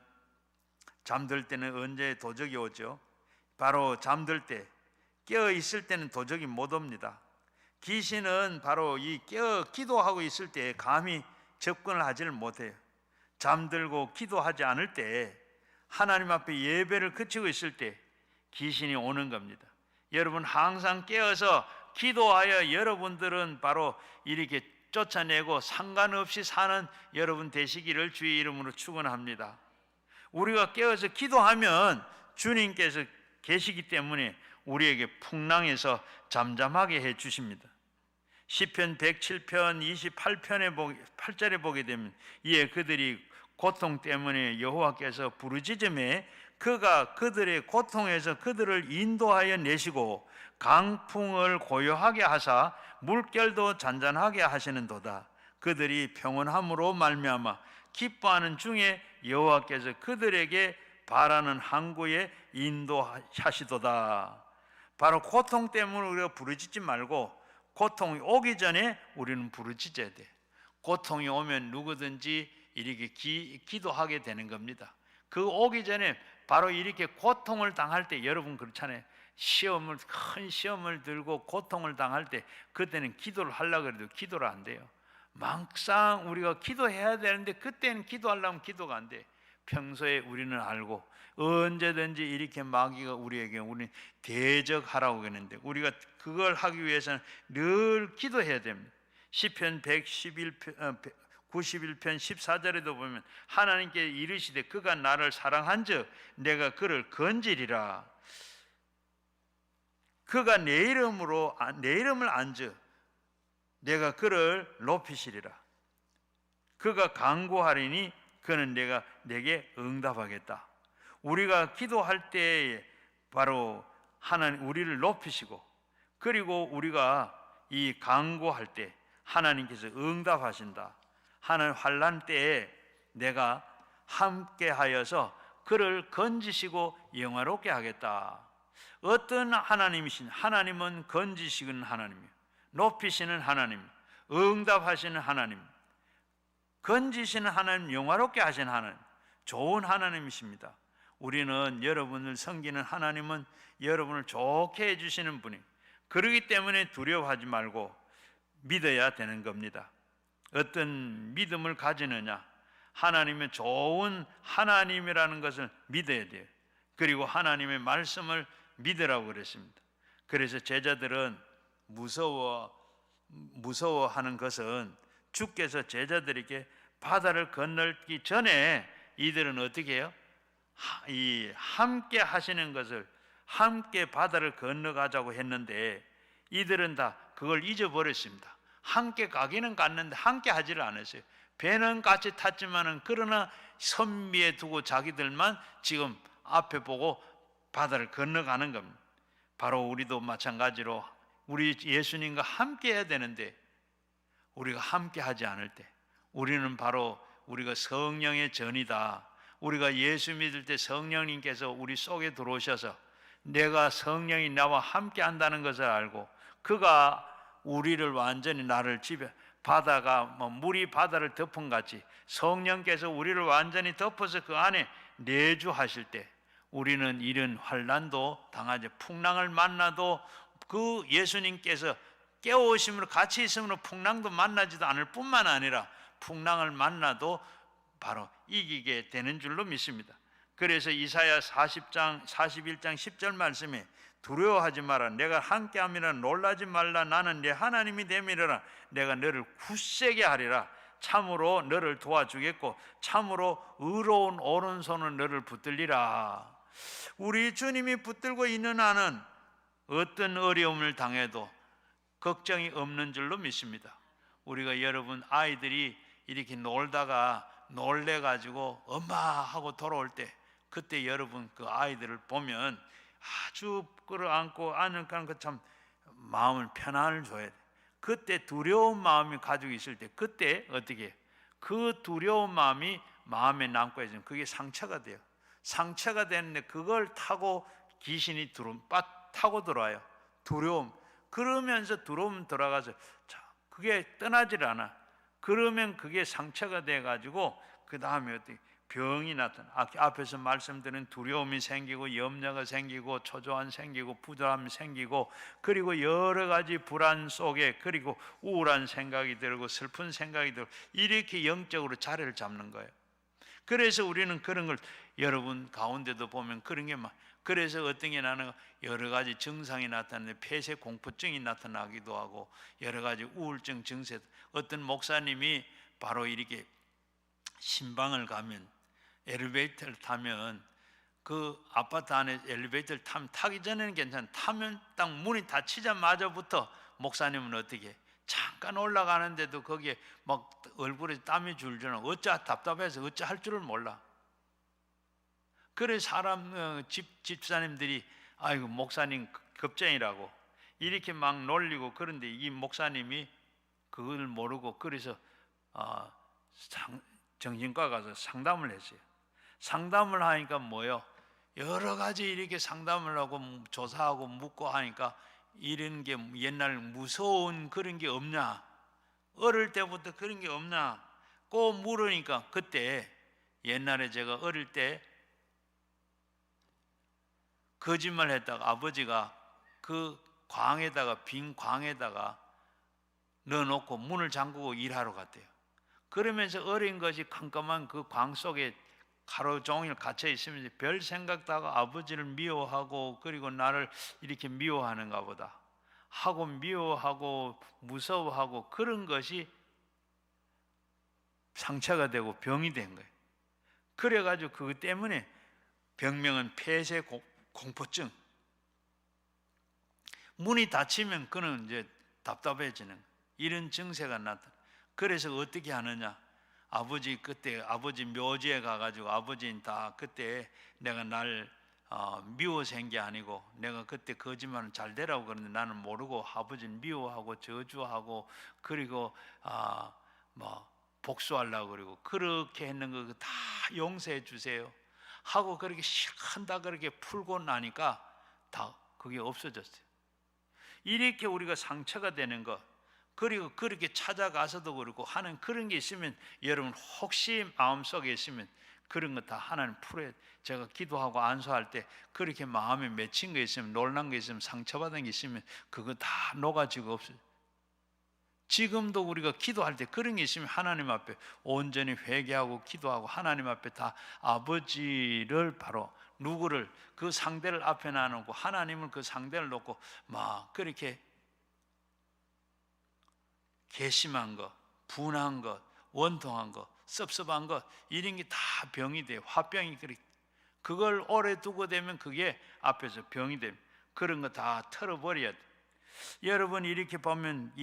잠들 때는 언제 도적이 오죠? 바로 잠들 때, 깨어 있을 때는 도적이 못 옵니다. 귀신은 바로 이 기도하고 있을 때 감히 접근을 하지를 못해요. 잠들고 기도하지 않을 때, 하나님 앞에 예배를 그치고 있을 때 귀신이 오는 겁니다. 여러분 항상 깨어서 기도하여 여러분들은 바로 이렇게 쫓아내고 상관없이 사는 여러분 되시기를 주의 이름으로 축원합니다. 우리가 깨어서 기도하면 주님께서 계시기 때문에 우리에게 풍랑에서 잠잠하게 해 주십니다. 시편 107편 28편에 8절에 보게 되면 이에 그들이 고통 때문에 여호와께서 부르짖음에 그가 그들의 고통에서 그들을 인도하여 내시고 강풍을 고요하게 하사 물결도 잔잔하게 하시는도다. 그들이 평온함으로 말미암아 기뻐하는 중에 여호와께서 그들에게 바라는 항구에 인도하시도다. 바로 고통 때문에 우리가 부르짖지 말고 고통이 오기 전에 우리는 부르짖어야 돼. 고통이 오면 누구든지 이렇게 기도하게 되는 겁니다. 그 오기 전에 바로 이렇게 고통을 당할 때, 여러분 그렇잖아요. 큰 시험을 들고 고통을 당할 때 그때는 기도를 하려고 해도 기도를 안 돼요. 막상 우리가 기도해야 되는데 그때는 기도하려면 기도가 안 돼. 평소에 우리는 알고 언제든지 이렇게 마귀가 우리에게 우리 대적하라고 했는데 우리가 그걸 하기 위해서는 늘 기도해야 됩니다. 시편 91편 14절에도 보면 하나님께 이르시되 그가 나를 사랑한즉 내가 그를 건지리라. 그가 내 이름을 안즉 내가 그를 높이시리라. 그가 간구하리니 그는 내게 응답하겠다. 우리가 기도할 때에 바로 하나님 우리를 높이시고, 그리고 우리가 이 간구할 때 하나님께서 응답하신다. 하나님 환난 때에 내가 함께하여서 그를 건지시고 영화롭게 하겠다. 어떤 하나님이신 하나님은 건지시는 하나님이요, 높이시는 하나님, 응답하시는 하나님, 건지시는 하나님, 영화롭게 하시는 하나님, 좋은 하나님이십니다. 우리는 여러분을 섬기는 하나님은 여러분을 좋게 해주시는 분이, 그러기 때문에 두려워하지 말고 믿어야 되는 겁니다. 어떤 믿음을 가지느냐? 하나님의 좋은 하나님이라는 것을 믿어야 돼요. 그리고 하나님의 말씀을 믿으라고 그랬습니다. 그래서 제자들은 무서워하는 것은 주께서 제자들에게 바다를 건너기 전에 이들은 어떻게 해요? 이 함께 하시는 것을, 함께 바다를 건너가자고 했는데 이들은 다 그걸 잊어버렸습니다. 함께 가기는 갔는데 함께 하지를 않았어요. 배는 같이 탔지만은 그러나 선 위에 두고 자기들만 지금 앞에 보고 바다를 건너가는 겁니다. 바로 우리도 마찬가지로 우리 예수님과 함께 해야 되는데 우리가 함께 하지 않을 때, 우리는 바로 우리가 성령의 전이다. 우리가 예수 믿을 때 성령님께서 우리 속에 들어오셔서 내가 성령이 나와 함께 한다는 것을 알고 그가 우리를 완전히 나를 바다가 물이 바다를 덮은 같이 성령께서 우리를 완전히 덮어서 그 안에 내주하실 때 우리는 이런 환난도 당하지, 풍랑을 만나도 그 예수님께서 깨우심으로 같이 있으므로 풍랑도 만나지도 않을 뿐만 아니라 풍랑을 만나도 바로 이기게 되는 줄로 믿습니다. 그래서 이사야 41장 10절 말씀에 두려워하지 마라, 내가 함께함이라, 놀라지 말라, 나는 네 하나님이 됨이라, 내가 너를 굳세게 하리라, 참으로 너를 도와주겠고 참으로 의로운 오른손은 너를 붙들리라. 우리 주님이 붙들고 있는 한은 어떤 어려움을 당해도 걱정이 없는 줄로 믿습니다. 우리가 여러분 아이들이 이렇게 놀다가 놀래가지고 엄마 하고 돌아올 때 그때 여러분 그 아이들을 보면 아주 끌어안고 안을까는 그 참 마음을 편안을 줘야 돼. 그때 두려운 마음이 가지고 있을 때 그때 어떻게 해요? 그 두려운 마음이 마음에 남고 있으면 그게 상처가 돼요. 상처가 되는데 그걸 타고 귀신이 타고 들어와요. 두려움. 그러면서 두려움 들어가서 그게 떠나질 않아. 그러면 그게 상처가 돼가지고 그 다음에 어떻게 병이 나타나. 앞에서 말씀드린 두려움이 생기고 염려가 생기고 초조함 생기고 부담이 생기고 그리고 여러 가지 불안 속에 그리고 우울한 생각이 들고 슬픈 생각이 들고 이렇게 영적으로 자리를 잡는 거예요. 그래서 우리는 그런 걸 여러분 가운데도 보면 그런 게 막, 그래서 어떤 게 나는 여러 가지 증상이 나타나는데 폐쇄 공포증이 나타나기도 하고 여러 가지 우울증 증세. 어떤 목사님이 바로 이렇게 신방을 가면 엘리베이터를 타면 그 아파트 안에 엘리베이터를 타면 타기 전에는 괜찮아. 타면 딱 문이 닫히자마자부터 목사님은 어떻게 잠깐 올라가는데도 거기에 막 얼굴에 땀이 줄줄은 어찌 답답해서 어찌 할 줄을 몰라. 그래 집사님들이 아이고 목사님 겁쟁이라고 이렇게 막 놀리고 그런데 이 목사님이 그걸 모르고 그래서 정신과 가서 상담을 했어요. 상담을 하니까 뭐요? 여러 가지 이렇게 상담을 하고 조사하고 묻고 하니까 이런 게 옛날 무서운 그런 게 없냐? 어릴 때부터 그런 게 없냐? 꼭 물으니까 그때 옛날에 제가 어릴 때 거짓말 했다가 아버지가 그 광에다가 빈 광에다가 넣어놓고 문을 잠그고 일하러 갔대요. 그러면서 어린 것이 깜깜한 그 광 속에 하루 종일 갇혀 있으면서 별 생각도 하고 아버지를 미워하고 그리고 나를 이렇게 미워하는가 보다 하고 미워하고 무서워하고 그런 것이 상처가 되고 병이 된 거예요. 그래가지고 그것 때문에 병명은 폐쇄 공포증. 문이 닫히면 그는 이제 답답해지는 이런 증세가 나타나. 그래서 어떻게 하느냐? 아버지 그때 아버지 묘지에 가가지고 아버지는 다 그때 내가 날 미워서 한 게 아니고 내가 그때 거짓말은 잘 되라고 그러는데 나는 모르고 아버지는 미워하고 저주하고 그리고 뭐 복수하려고 그러고 그렇게 했는 거 다 용서해 주세요 하고 그렇게 한다 그렇게 풀고 나니까 다 그게 없어졌어요. 이렇게 우리가 상처가 되는 것 그리고 그렇게 찾아가서도 그렇고 하는 그런 게 있으면 여러분 혹시 마음속에 있으면 그런 거 다 하나님 풀어야 제가 기도하고 안수할 때 그렇게 마음에 맺힌 거 있으면 놀란 거 있으면 상처받은 게 있으면 그거 다 녹아지고 없어요. 지금도 우리가 기도할 때 그런 게 있으면 하나님 앞에 온전히 회개하고 기도하고 하나님 앞에 다 아버지를 바로 누구를 그 상대를 앞에 놔놓고 하나님을 그 상대를 놓고 막 그렇게 괘씸한 것, 분한 것, 원통한 것, 섭섭한 것 이런 게 다 병이 돼요. 화병이 그걸 오래 두고 되면 그게 앞에서 병이 됩니다. 그런 거 다 털어버려야 돼. 여러분 이렇게 보면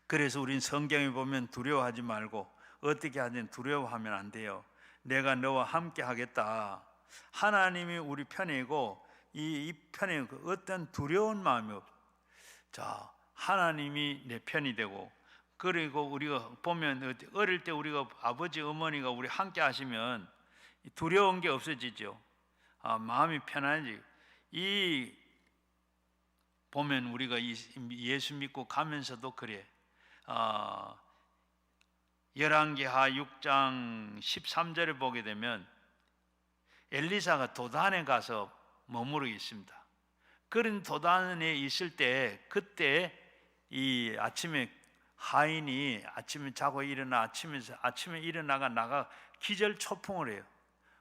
그래서 우린 성경에 보면 두려워하지 말고 어떻게 하든 두려워하면 안 돼요. 내가 너와 함께 하겠다. 하나님이 우리 편이고 이 편에 어떤 두려운 마음이 없어. 자, 하나님이 내 편이 되고 그리고 우리가 보면 어릴 때 우리가 아버지 어머니가 우리 함께 하시면 두려운 게 없어지죠. 마음이 편안해지고 보면 우리가 예수 믿고 가면서도 그래. 열왕기하 6장 13절에 보게 되면 엘리사가 도단에 가서 머무르고 있습니다. 그런 도단에 있을 때 그때 이 아침에 하인이 아침에 자고 일어나 아침에 일어나가 기절초풍을 해요.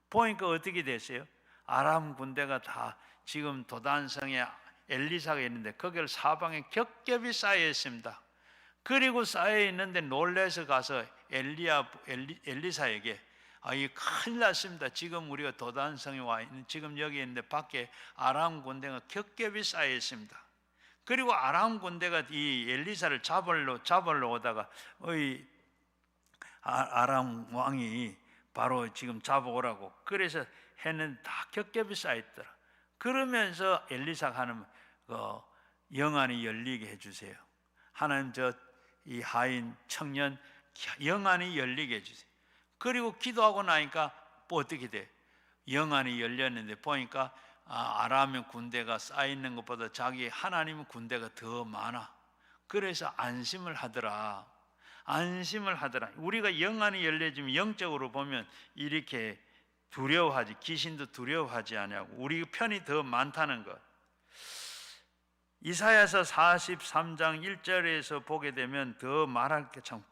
보니까 어떻게 됐어요? 아람 군대가 다 지금 도단성에 엘리사가 있는데 거기를 사방에 겹겹이 쌓여 있습니다. 그리고 쌓여 있는데 놀라서 가서 엘리사에게 이 큰일 났습니다. 지금 우리가 도단성에 와 있는 지금 여기 있는데 밖에 아람 군대가 겹겹이 쌓여 있습니다. 그리고 아람 군대가 이 엘리사를 잡으러 오다가 아람 왕이 바로 지금 잡아오라고 그래서 해는 다 겹겹이 쌓여 있더라. 그러면서 엘리사가 하는 영안이 열리게 해주세요. 하나님 이 하인 청년 영안이 열리게 해주세요. 그리고 기도하고 나니까 뭐 어떻게 돼? 영안이 열렸는데 보니까 아람 군대가 쌓여있는 것보다 자기 하나님의 군대가 더 많아. 그래서 안심을 하더라. 우리가 영안이 열려지면 영적으로 보면 이렇게 두려워하지, 귀신도 두려워하지 않냐고. 우리 편이 더 많다는 것. 이사야서 43장 1절에서 보게 되면 더 말할 게 참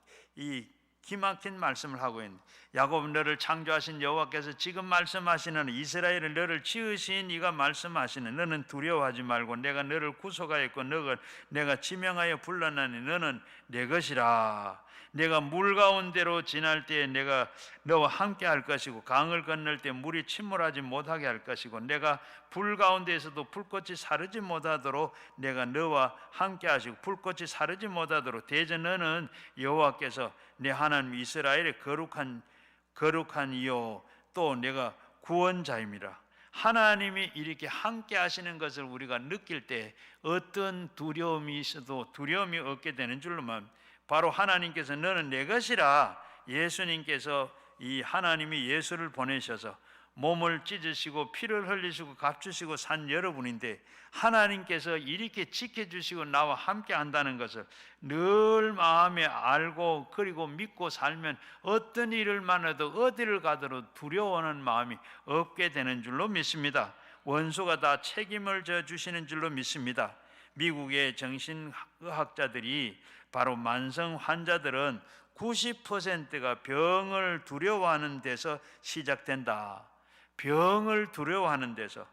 기막힌 말씀을 하고 있는데 야곱 너를 창조하신 여호와께서 지금 말씀하시는 이스라엘을 너를 지으신 이가 말씀하시는 너는 두려워하지 말고 내가 너를 구속하였고 너를 내가 지명하여 불러나니 너는 내 것이라. 내가 물 가운데로 지날 때에 내가 너와 함께 할 것이고 강을 건널 때 물이 침몰하지 못하게 할 것이고 내가 불 가운데에서도 불꽃이 사르지 못하도록 내가 너와 함께 하시고 불꽃이 사르지 못하도록 대전 너는 여호와께서 내 하나님 이스라엘의 거룩한 이요 또 내가 구원자임이라. 하나님이 이렇게 함께 하시는 것을 우리가 느낄 때 어떤 두려움이 있어도 두려움이 없게 되는 줄로만, 바로 하나님께서 너는 내 것이라, 예수님께서 이 하나님이 예수를 보내셔서 몸을 찢으시고 피를 흘리시고 값주시고 산 여러분인데, 하나님께서 이렇게 지켜주시고 나와 함께 한다는 것을 늘 마음에 알고 그리고 믿고 살면 어떤 일을 만나도 어디를 가더라도 두려워하는 마음이 없게 되는 줄로 믿습니다. 원수가 다 책임을 져주시는 줄로 믿습니다. 미국의 정신의학자들이 바로 만성 환자들은 90%가 병을 두려워하는 데서 시작된다. 병을 두려워하는 데서,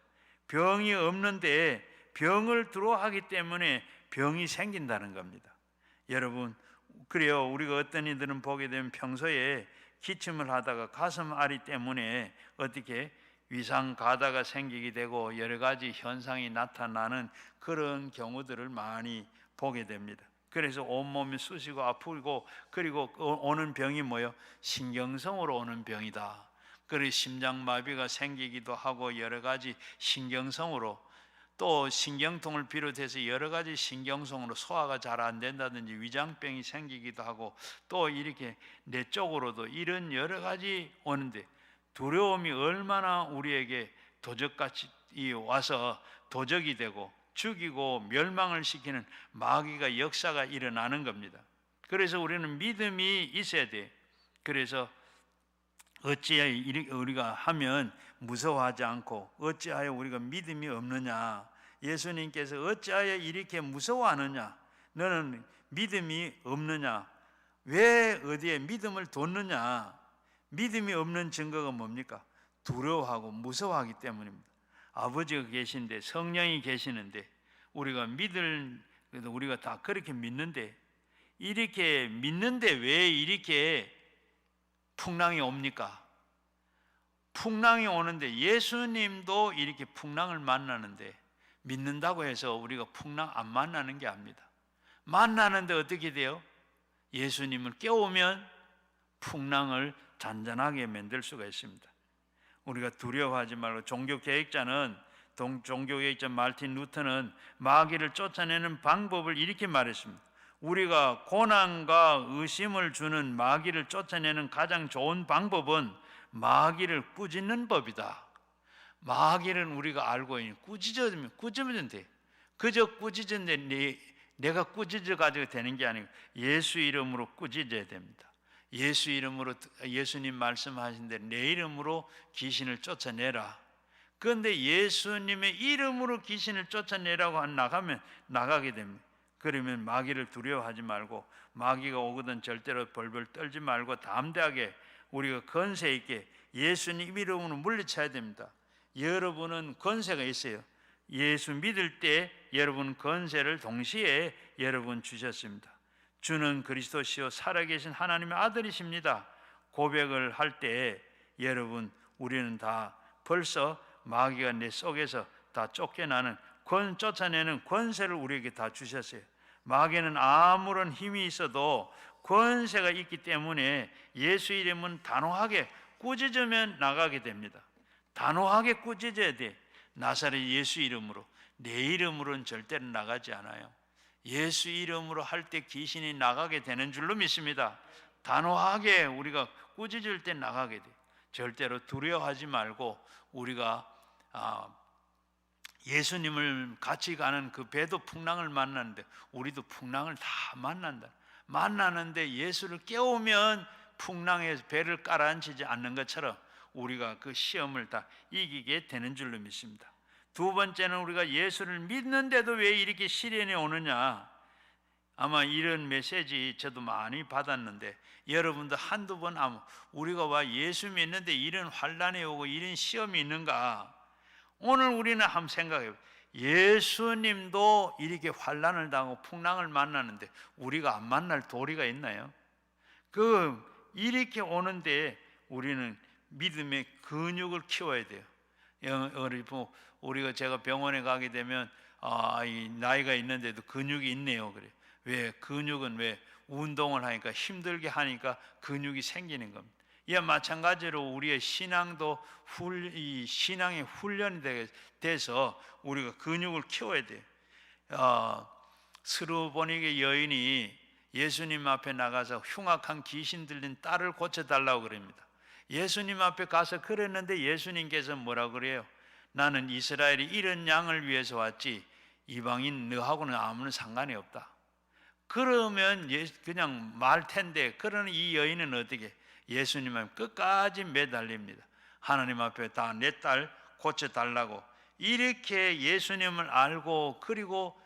병이 없는데 병을 두려워하기 때문에 병이 생긴다는 겁니다. 여러분, 그래요. 우리가 어떤 이들은 보게 되면 평소에 기침을 하다가 가슴 앓이 때문에 어떻게 위상 가다가 생기게 되고 여러 가지 현상이 나타나는 그런 경우들을 많이 보게 됩니다. 그래서 온몸이 쑤시고 아프고, 그리고 오는 병이 뭐예요? 신경성으로 오는 병이다. 그리고 심장마비가 생기기도 하고 여러 가지 신경성으로, 또 신경통을 비롯해서 여러 가지 신경성으로 소화가 잘 안 된다든지 위장병이 생기기도 하고, 또 이렇게 내적으로도 이런 여러 가지 오는데, 두려움이 얼마나 우리에게 도적같이 와서 도적이 되고 죽이고 멸망을 시키는 마귀가 역사가 일어나는 겁니다. 그래서 우리는 믿음이 있어야 돼. 그래서 어찌하여 우리가 하면 무서워하지 않고, 어찌하여 우리가 믿음이 없느냐, 예수님께서 어찌하여 이렇게 무서워하느냐, 너는 믿음이 없느냐, 왜 어디에 믿음을 뒀느냐. 믿음이 없는 증거가 뭡니까? 두려워하고 무서워하기 때문입니다. 아버지가 계신데, 성령이 계시는데, 우리가 다 그렇게 믿는데, 이렇게 믿는데 왜 이렇게 풍랑이 옵니까? 풍랑이 오는데, 예수님도 이렇게 풍랑을 만나는데, 믿는다고 해서 우리가 풍랑 안 만나는 게 아닙니다. 만나는데 어떻게 돼요? 예수님을 깨우면 풍랑을 잔잔하게 만들 수가 있습니다. 우리가 두려워하지 말고, 종교개혁자 마르틴 루터는 마귀를 쫓아내는 방법을 이렇게 말했습니다. 우리가 고난과 의심을 주는 마귀를 쫓아내는 가장 좋은 방법은 마귀를 꾸짖는 법이다. 마귀는 우리가 알고 있는, 꾸짖으면 돼. 그저 꾸짖는데 내가 꾸짖어 가지고 되는 게 아니고 예수 이름으로 꾸짖어야 됩니다. 예수 이름으로, 예수님 말씀하신 대로 내 이름으로 귀신을 쫓아내라. 그런데 예수님의 이름으로 귀신을 쫓아내라고 나가면 나가게 됩니다. 그러면 마귀를 두려워하지 말고, 마귀가 오거든 절대로 벌벌 떨지 말고 담대하게 우리가 권세 있게 예수님 이름으로 물리쳐야 됩니다. 여러분은 권세가 있어요. 예수 믿을 때 여러분 권세를 동시에 여러분 주셨습니다. 주는 그리스도시요 살아계신 하나님의 아들이십니다. 고백을 할 때 여러분, 우리는 다 벌써 마귀가 내 속에서 다 쫓겨나는, 쫓아내는 권세를 우리에게 다 주셨어요. 마귀는 아무런 힘이 있어도 권세가 있기 때문에 예수 이름은 단호하게 꾸짖으면 나가게 됩니다. 단호하게 꾸짖어야 돼. 나사렛 예수 이름으로. 내 이름으로는 절대로 나가지 않아요. 예수 이름으로 할 때 귀신이 나가게 되는 줄로 믿습니다. 단호하게 우리가 꾸짖을 때 나가게 돼. 절대로 두려워하지 말고, 우리가 예수님을 같이 가는 그 배도 풍랑을 만나는데, 우리도 풍랑을 다 만나는데 예수를 깨우면 풍랑에서 배를 깔아앉히지 않는 것처럼 우리가 그 시험을 다 이기게 되는 줄로 믿습니다. 두 번째는, 우리가 예수를 믿는데도 왜 이렇게 시련이 오느냐. 아마 이런 메시지 저도 많이 받았는데, 여러분도 한두 번 우리가 와 예수 믿는데 이런 환난이 오고 이런 시험이 있는가. 오늘 우리는 한번 생각해요. 예수님도 이렇게 환난을 당하고 풍랑을 만나는데 우리가 안 만날 도리가 있나요? 이렇게 오는데 우리는 믿음의 근육을 키워야 돼요. 우리가 제가 병원에 가게 되면 이 나이가 있는데도 근육이 있네요. 그래. 왜? 근육은 왜? 운동을 하니까, 힘들게 하니까 근육이 생기는 겁니다. 이와 마찬가지로 우리의 신앙도 이 신앙의 훈련이 돼서 우리가 근육을 키워야 돼요. 스루보닉의 여인이 예수님 앞에 나가서 흉악한 귀신 들린 딸을 고쳐달라고 그럽니다. 예수님 앞에 가서 그랬는데 예수님께서 뭐라 그래요? 나는 이스라엘이 이런 양을 위해서 왔지 이방인 너하고는 아무런 상관이 없다. 그러면 그냥 말 텐데, 그러는 이 여인은 어떻게? 예수님 앞에 끝까지 매달립니다. 하나님 앞에 다 내 딸 고쳐달라고 이렇게 예수님을 알고, 그리고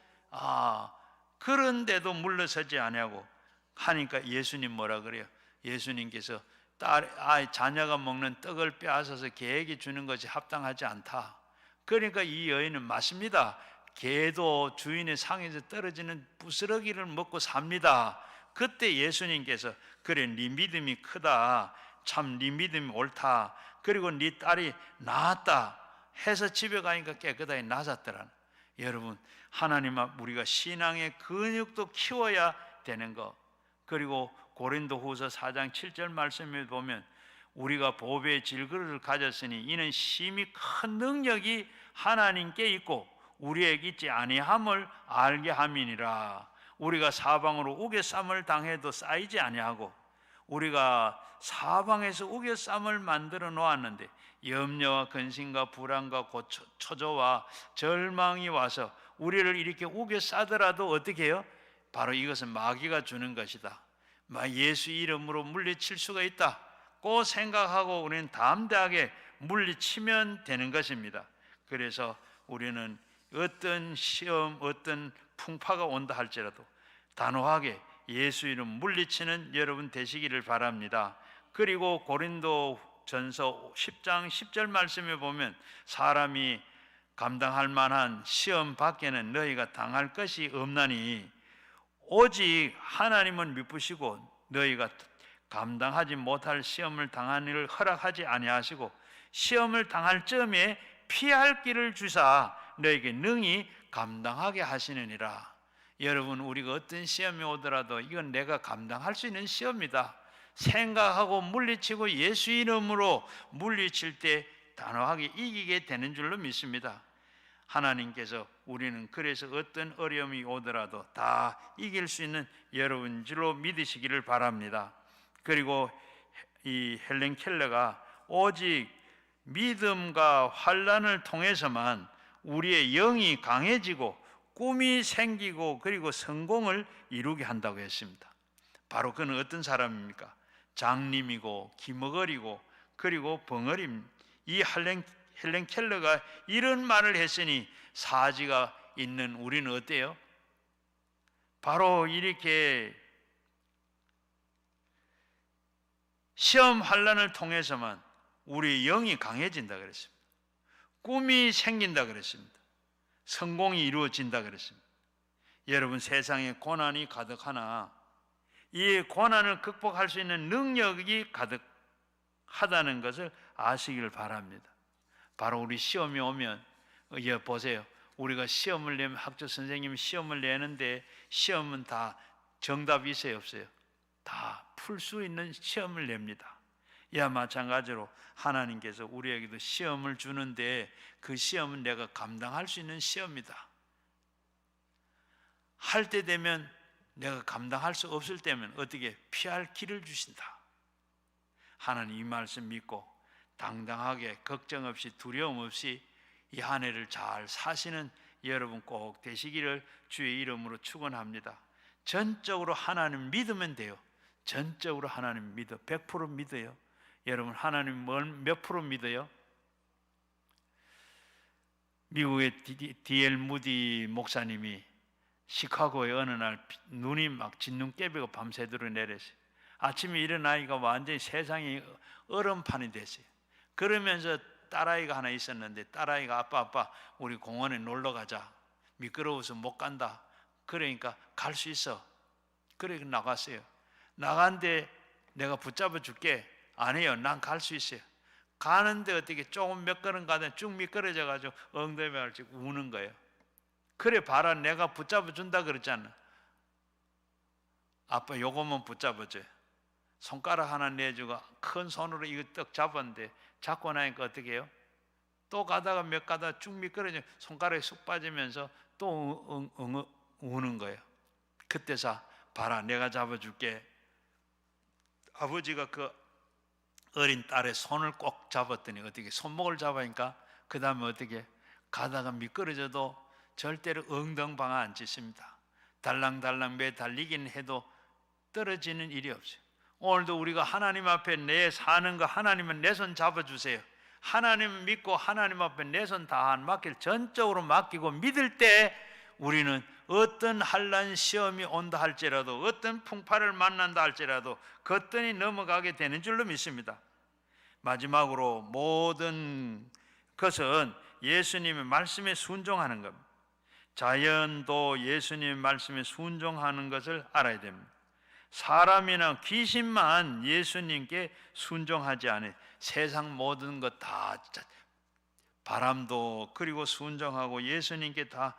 그런데도 물러서지 아니하고 하니까 예수님 뭐라 그래요? 예수님께서 자녀가 먹는 떡을 빼앗아서 개에게 주는 것이 합당하지 않다. 그러니까 이 여인은 맞습니다. 개도 주인의 상에서 떨어지는 부스러기를 먹고 삽니다. 그때 예수님께서 그래, 네 믿음이 크다, 참 네 믿음이 옳다, 그리고 네 딸이 나았다 해서 집에 가니까 깨끗하게 나았더라. 여러분, 하나님 앞 우리가 신앙의 근육도 키워야 되는 거. 그리고 고린도후서 4장 7절 말씀에 보면 우리가 보배의 질그릇을 가졌으니 이는 심히 큰 능력이 하나님께 있고 우리에게 있지 아니함을 알게 함이니라. 우리가 사방으로 우겨쌈을 당해도 쌓이지 아니하고, 우리가 사방에서 우겨쌈을 만들어 놓았는데 염려와 근심과 불안과 초조와 절망이 와서 우리를 이렇게 우겨 싸더라도 어떻게 해요? 바로 이것은 마귀가 주는 것이다, 예수 이름으로 물리칠 수가 있다 고 생각하고 우리는 담대하게 물리치면 되는 것입니다. 그래서 우리는 어떤 시험, 어떤 풍파가 온다 할지라도 단호하게 예수 이름 물리치는 여러분 되시기를 바랍니다. 그리고 고린도전서 10장 10절 말씀에 보면 사람이 감당할 만한 시험 밖에는 너희가 당할 것이 없나니 오직 하나님은 미쁘시고 너희가 감당하지 못할 시험을 당하니를 허락하지 아니하시고 시험을 당할 즈음에 피할 길을 주사 너에게 능히 감당하게 하시느니라. 여러분, 우리가 어떤 시험이 오더라도 이건 내가 감당할 수 있는 시험이다 생각하고 물리치고 예수 이름으로 물리칠 때 단호하게 이기게 되는 줄로 믿습니다. 하나님께서 우리는 그래서 어떤 어려움이 오더라도 다 이길 수 있는 여러분 줄로 믿으시기를 바랍니다. 그리고 이 헬렌 켈러가 오직 믿음과 환난을 통해서만 우리의 영이 강해지고 꿈이 생기고 그리고 성공을 이루게 한다고 했습니다. 바로 그는 어떤 사람입니까? 장님이고 기머거리고 그리고 벙어림. 이 헬렌 켈러가 이런 말을 했으니 사지가 있는 우리는 어때요? 바로 이렇게 시험 환난을 통해서만 우리의 영이 강해진다 그랬습니다. 꿈이 생긴다 그랬습니다. 성공이 이루어진다 그랬습니다. 여러분, 세상에 고난이 가득하나 이 고난을 극복할 수 있는 능력이 가득하다는 것을 아시길 바랍니다. 바로 우리 시험이 오면 보세요. 우리가 시험을 내면 학교 선생님이 시험을 내는데 시험은 다 정답이 있어요, 없어요? 다 풀 수 있는 시험을 냅니다. 이와 마찬가지로 하나님께서 우리에게도 시험을 주는데 그 시험은 내가 감당할 수 있는 시험이다. 할 때 되면 내가 감당할 수 없을 때면 어떻게 피할 길을 주신다. 하나님 이 말씀 믿고 당당하게 걱정 없이 두려움 없이 이 한 해를 잘 사시는 여러분 꼭 되시기를 주의 이름으로 축원합니다. 전적으로 하나님 믿으면 돼요. 전적으로 하나님 믿어. 100% 믿어요. 여러분, 하나님 몇 프로 믿어요? 미국의 D.L. 무디 목사님이 시카고의 어느 날 눈이 막 진눈깨비가 밤새도록 내렸어요. 아침에 일어나니까 완전히 세상이 얼음판이 됐어요. 그러면서 딸아이가 하나 있었는데 딸아이가 아빠 우리 공원에 놀러 가자. 미끄러워서 못 간다. 그러니까 갈 수 있어. 그래 나갔어요. 나간데 내가 붙잡아 줄게. 아니에요. 난 갈 수 있어요. 가는데 어떻게 조금 몇 걸음 가다 쭉 미끄러져 가지고 엉덩이를 쭉 우는 거예요. 그래 봐라, 내가 붙잡아 준다 그랬잖아. 아빠 요거만 붙잡아줘요. 손가락 하나 내주고 큰 손으로 이거 떡 잡았는데 잡고 나니까 어떻게 해요? 또 가다가 몇 가다 쭉 미끄러져 손가락이 쑥 빠지면서 또 우는 거예요. 그때서 봐라, 내가 잡아줄게. 아버지가 그 어린 딸의 손을 꼭 잡았더니 어떻게 손목을 잡으니까 그 다음에 어떻게 가다가 미끄러져도 절대로 엉덩방아 안 찢습니다. 달랑달랑 매 달리긴 해도 떨어지는 일이 없어요. 오늘도 우리가 하나님 앞에 내 사는 거 하나님은 내 손 잡아주세요. 하나님 믿고 하나님 앞에 내 손 다 맡길 전적으로 맡기고 믿을 때 우리는 어떤 환난 시험이 온다 할지라도 어떤 풍파를 만난다 할지라도 거뜬히 넘어가게 되는 줄로 믿습니다. 마지막으로 모든 것은 예수님의 말씀에 순종하는 겁니다. 자연도 예수님의 말씀에 순종하는 것을 알아야 됩니다. 사람이나 귀신만 예수님께 순종하지 않아요. 세상 모든 것 다 바람도 그리고 순종하고 예수님께 다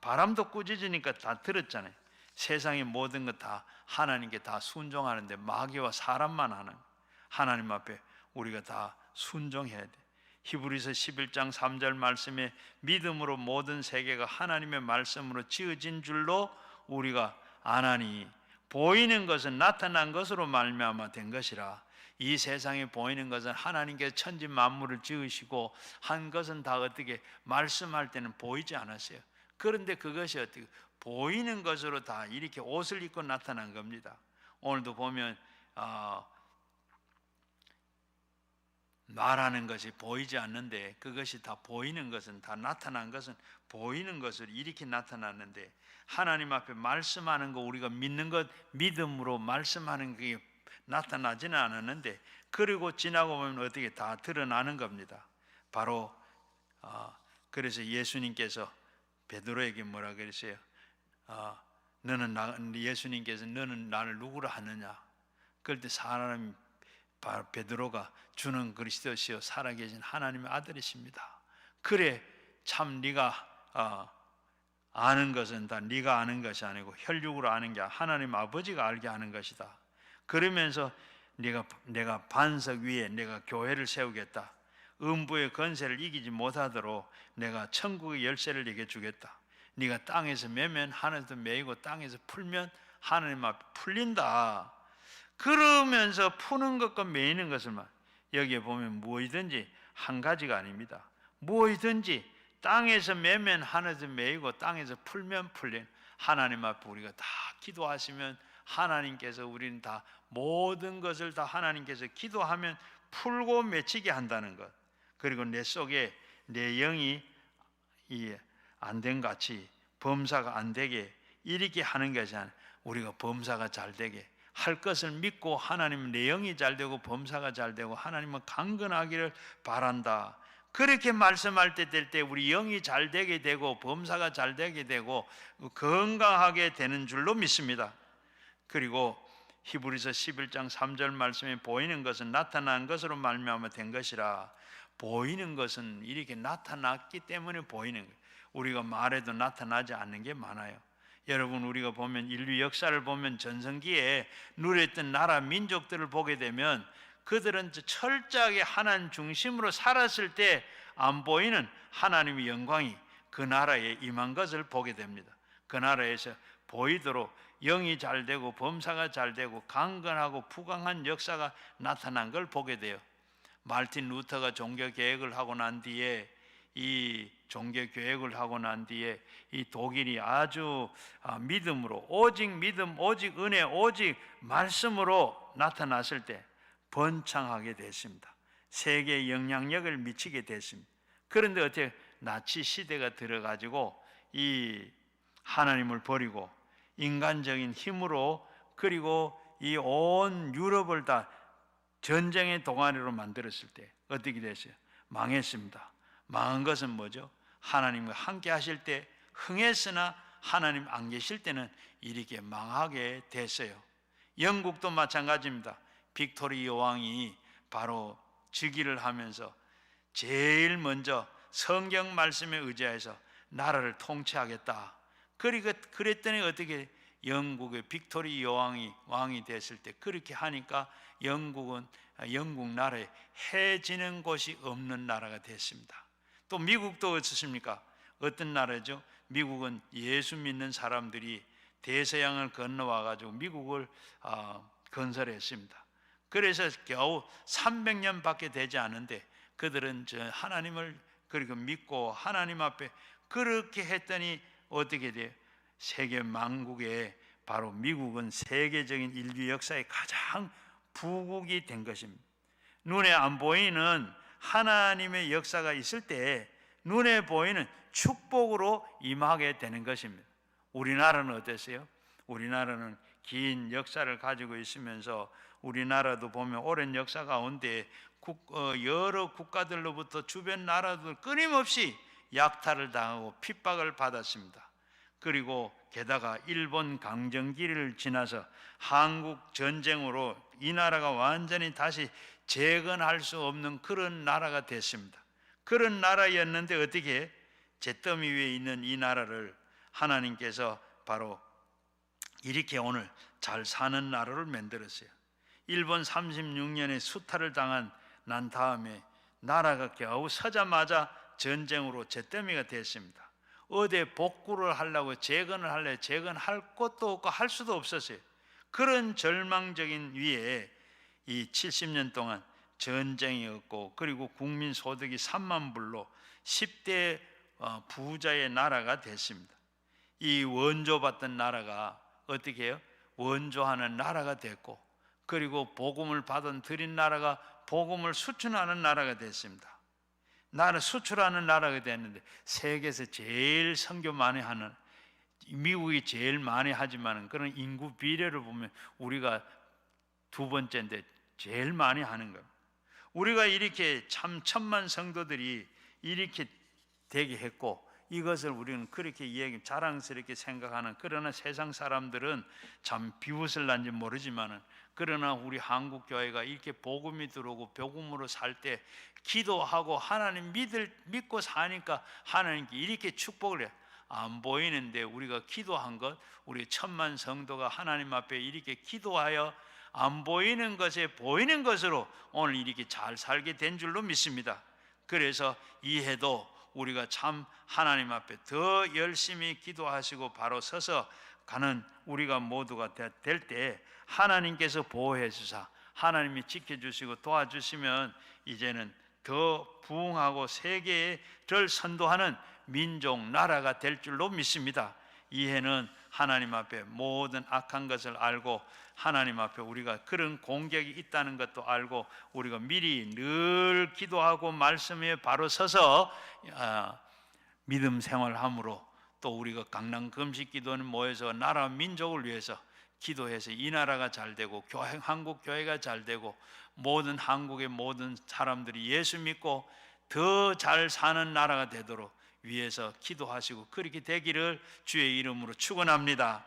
바람도 꾸짖으니까 다 들었잖아요. 세상의 모든 것 다 하나님께 다 순종하는데 마귀와 사람만 하는, 하나님 앞에 우리가 다 순종해야 돼. 히브리서 11장 3절 말씀에 믿음으로 모든 세계가 하나님의 말씀으로 지어진 줄로 우리가 아나니 보이는 것은 나타난 것으로 말미암아 된 것이라. 이 세상에 보이는 것은 하나님께서 천지 만물을 지으시고 한 것은 다 어떻게 말씀할 때는 보이지 않았어요. 그런데 그것이 어떻게 보이는 것으로 다 이렇게 옷을 입고 나타난 겁니다. 오늘도 보면 말하는 것이 보이지 않는데 그것이 다 보이는 것은 다 나타난 것은 보이는 것으로 이렇게 나타났는데 하나님 앞에 말씀하는 거 우리가 믿는 것 믿음으로 말씀하는 게 나타나지는 않았는데 그리고 지나고 보면 어떻게 다 드러나는 겁니다. 바로 그래서 예수님께서 베드로에게 뭐라 그랬어요? 예수님께서 너는 나를 누구라 하느냐? 그럴 때 사람이 베드로가 주는 그리스도시요 살아계신 하나님의 아들이십니다. 그래 참 네가 아는 것은 다 네가 아는 것이 아니고 혈육으로 아는 게 하나님 아버지가 알게 하는 것이다. 그러면서 내가 반석 위에 내가 교회를 세우겠다. 음부의 권세를 이기지 못하도록 내가 천국의 열쇠를 네게 주겠다. 네가 땅에서 매면 하늘에서 매이고 땅에서 풀면 하나님 앞에 풀린다. 그러면서 푸는 것과 매이는 것을만 여기에 보면 무엇이든지 한 가지가 아닙니다. 무엇이든지 땅에서 매면 하늘에서 매이고 땅에서 풀면 풀린 하나님 앞에 우리가 다 기도하시면 하나님께서 우리는 다 모든 것을 다 하나님께서 기도하면 풀고 맺히게 한다는 것. 그리고 내 속에 내 영이 안 된 같이 범사가 안 되게 이렇게 하는 것이 아니라 우리가 범사가 잘 되게 할 것을 믿고 하나님 내 영이 잘 되고 범사가 잘 되고 하나님은 강건하기를 바란다. 그렇게 말씀할 때 될 때 우리 영이 잘 되게 되고 범사가 잘 되게 되고 건강하게 되는 줄로 믿습니다. 그리고 히브리서 11장 3절 말씀에 보이는 것은 나타난 것으로 말미암아 된 것이라. 보이는 것은 이렇게 나타났기 때문에 보이는 거예요. 우리가 말해도 나타나지 않는 게 많아요. 여러분 우리가 보면 인류 역사를 보면 전성기에 누렸던 나라 민족들을 보게 되면 그들은 철저하게 하나님 중심으로 살았을 때 안 보이는 하나님의 영광이 그 나라에 임한 것을 보게 됩니다. 그 나라에서 보이도록 영이 잘 되고 범사가 잘 되고 강건하고 부강한 역사가 나타난 걸 보게 돼요. 말틴 루터가 종교 개혁을 하고 난 뒤에 이 종교 교육을 하고 난 뒤에 이 독일이 아주 믿음으로 오직 믿음, 오직 은혜, 오직 말씀으로 나타났을 때 번창하게 됐습니다. 세계에 영향력을 미치게 됐습니다. 그런데 어떻게 나치 시대가 들어가지고 이 하나님을 버리고 인간적인 힘으로 그리고 이 온 유럽을 다 전쟁의 동아리로 만들었을 때 어떻게 됐어요? 망했습니다. 망한 것은 뭐죠? 하나님과 함께 하실 때 흥했으나 하나님 안 계실 때는 이렇게 망하게 됐어요. 영국도 마찬가지입니다. 빅토리 여왕이 바로 즉위를 하면서 제일 먼저 성경 말씀에 의지해서 나라를 통치하겠다. 그랬더니 어떻게 영국의 빅토리 여왕이 왕이 됐을 때 그렇게 하니까 영국 나라에 해지는 곳이 없는 나라가 됐습니다. 또 미국도 어떻습니까? 어떤 나라죠? 미국은 예수 믿는 사람들이 대서양을 건너와 가지고 미국을 건설했습니다. 그래서 겨우 300년밖에 되지 않은데 그들은 하나님을 그리고 믿고 하나님 앞에 그렇게 했더니 어떻게 돼요? 세계 만국에 바로 미국은 세계적인 인류 역사의 가장 부국이 된 것입니다. 눈에 안 보이는 하나님의 역사가 있을 때 눈에 보이는 축복으로 임하게 되는 것입니다. 우리나라는 어땠어요? 우리나라는 긴 역사를 가지고 있으면서 우리나라도 보면 오랜 역사 가운데 여러 국가들로부터 주변 나라들 끊임없이 약탈을 당하고 핍박을 받았습니다. 그리고 게다가 일본 강점기를 지나서 한국 전쟁으로 이 나라가 완전히 다시 재건할 수 없는 그런 나라가 됐습니다. 그런 나라였는데 어떻게 잿더미 위에 있는 이 나라를 하나님께서 바로 이렇게 오늘 잘 사는 나라를 만들었어요. 일본 36년에 수탈을 난 다음에 나라가 겨우 서자마자 전쟁으로 잿더미가 됐습니다. 어디 복구를 하려고 재건을 하려고 재건할 것도 없고 할 수도 없었어요. 그런 절망적인 위에 이 70년 동안 전쟁이었고 그리고 국민 소득이 3만 불로 10대 부자의 나라가 됐습니다. 이 원조받던 나라가 어떻게 해요? 원조하는 나라가 됐고 그리고 복음을 드린 나라가 복음을 수출하는 나라가 됐습니다. 수출하는 나라가 됐는데 세계에서 제일 선교 많이 하는 미국이 제일 많이 하지만 그런 인구 비례를 보면 우리가 두 번째인데 제일 많이 하는 겁니다. 우리가 이렇게 참 천만 성도들이 이렇게 되게 했고 이것을 우리는 그렇게 자랑스럽게 생각하는 그러나 세상 사람들은 참 비웃을 난지 모르지만은 그러나 우리 한국 교회가 이렇게 복음이 들어오고 복음으로 살 때 기도하고 하나님 믿고 사니까 하나님께 이렇게 축복을 해. 안 보이는데 우리가 기도한 것 우리 천만 성도가 하나님 앞에 이렇게 기도하여 안 보이는 것에 보이는 것으로 오늘 이렇게 잘 살게 된 줄로 믿습니다. 그래서 이 해도 우리가 참 하나님 앞에 더 열심히 기도하시고 바로 서서 가는 우리가 모두가 될 때 하나님께서 보호해 주사 하나님이 지켜주시고 도와주시면 이제는 더 부흥하고 세계를 선도하는 민족 나라가 될 줄로 믿습니다. 이 해는 하나님 앞에 모든 악한 것을 알고 하나님 앞에 우리가 그런 공격이 있다는 것도 알고 우리가 미리 늘 기도하고 말씀에 바로 서서 믿음 생활함으로 또 우리가 강남 금식 기도는 모여서 나라 민족을 위해서 기도해서 이 나라가 잘 되고 한국 교회가 잘 되고 모든 한국의 모든 사람들이 예수 믿고 더 잘 사는 나라가 되도록 위해서 기도하시고 그렇게 되기를 주의 이름으로 축원합니다.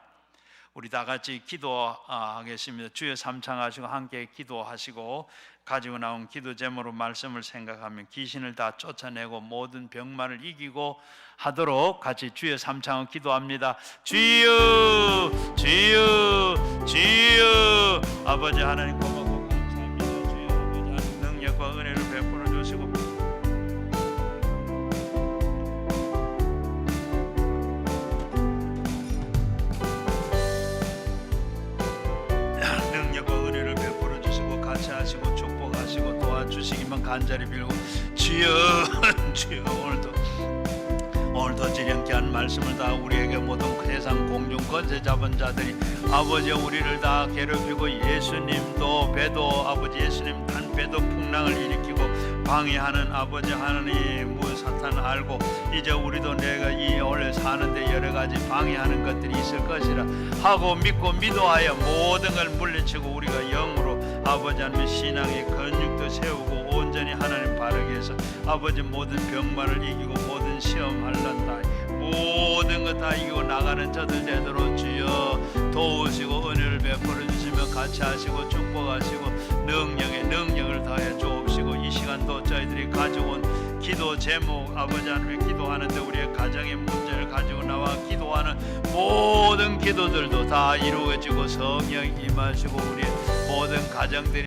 우리 다 같이 기도하겠습니다. 주여 삼창하시고 함께 기도하시고 가지고 나온 기도 제목으로 말씀을 생각하면 귀신을 다 쫓아내고 모든 병만을 이기고 하도록 같이 주여 삼창을 기도합니다. 주여 주여 주여 아버지 하나님 고맙고 감사합니다. 주여 아버지 하나님 능력과 은혜를 베풀어 주시고 하시고 축복하시고 도와주시기만 간절히 빌고 주여 주여 오늘도 지령케 한 말씀을 다 우리에게 모든 세상 공중 권세 잡은 자들이 아버지 우리를 다 괴롭히고 예수님도 배도 아버지 예수님 단 배도 풍랑을 일으키고 방해하는 아버지 하나님 사탄 알고 이제 우리도 내가 이 오늘 사는데 여러 가지 방해하는 것들이 있을 것이라 하고 믿고 미도하여 모든 걸 물리치고 우리가 영으로 아버지 하나님 신앙의 근육도 세우고 온전히 하나님 바르게 해서 아버지 모든 병만을 이기고 모든 시험 할란다 모든 것 다 이기고 나가는 저들 되도록 주여 도우시고 은혜를 베풀어 주시며 하나님께서 같이 하시고 축복하시고 능력에 능력을 더해 주옵시고 이 시간도 저희들이 가져온 기도 제목 아버지 하나님의 기도하는데 우리의 가정의 문제를 가지고 나와 기도하는 모든 기도들도 다 이루어지고 성령이 임하시고 우리의 모든 가정들이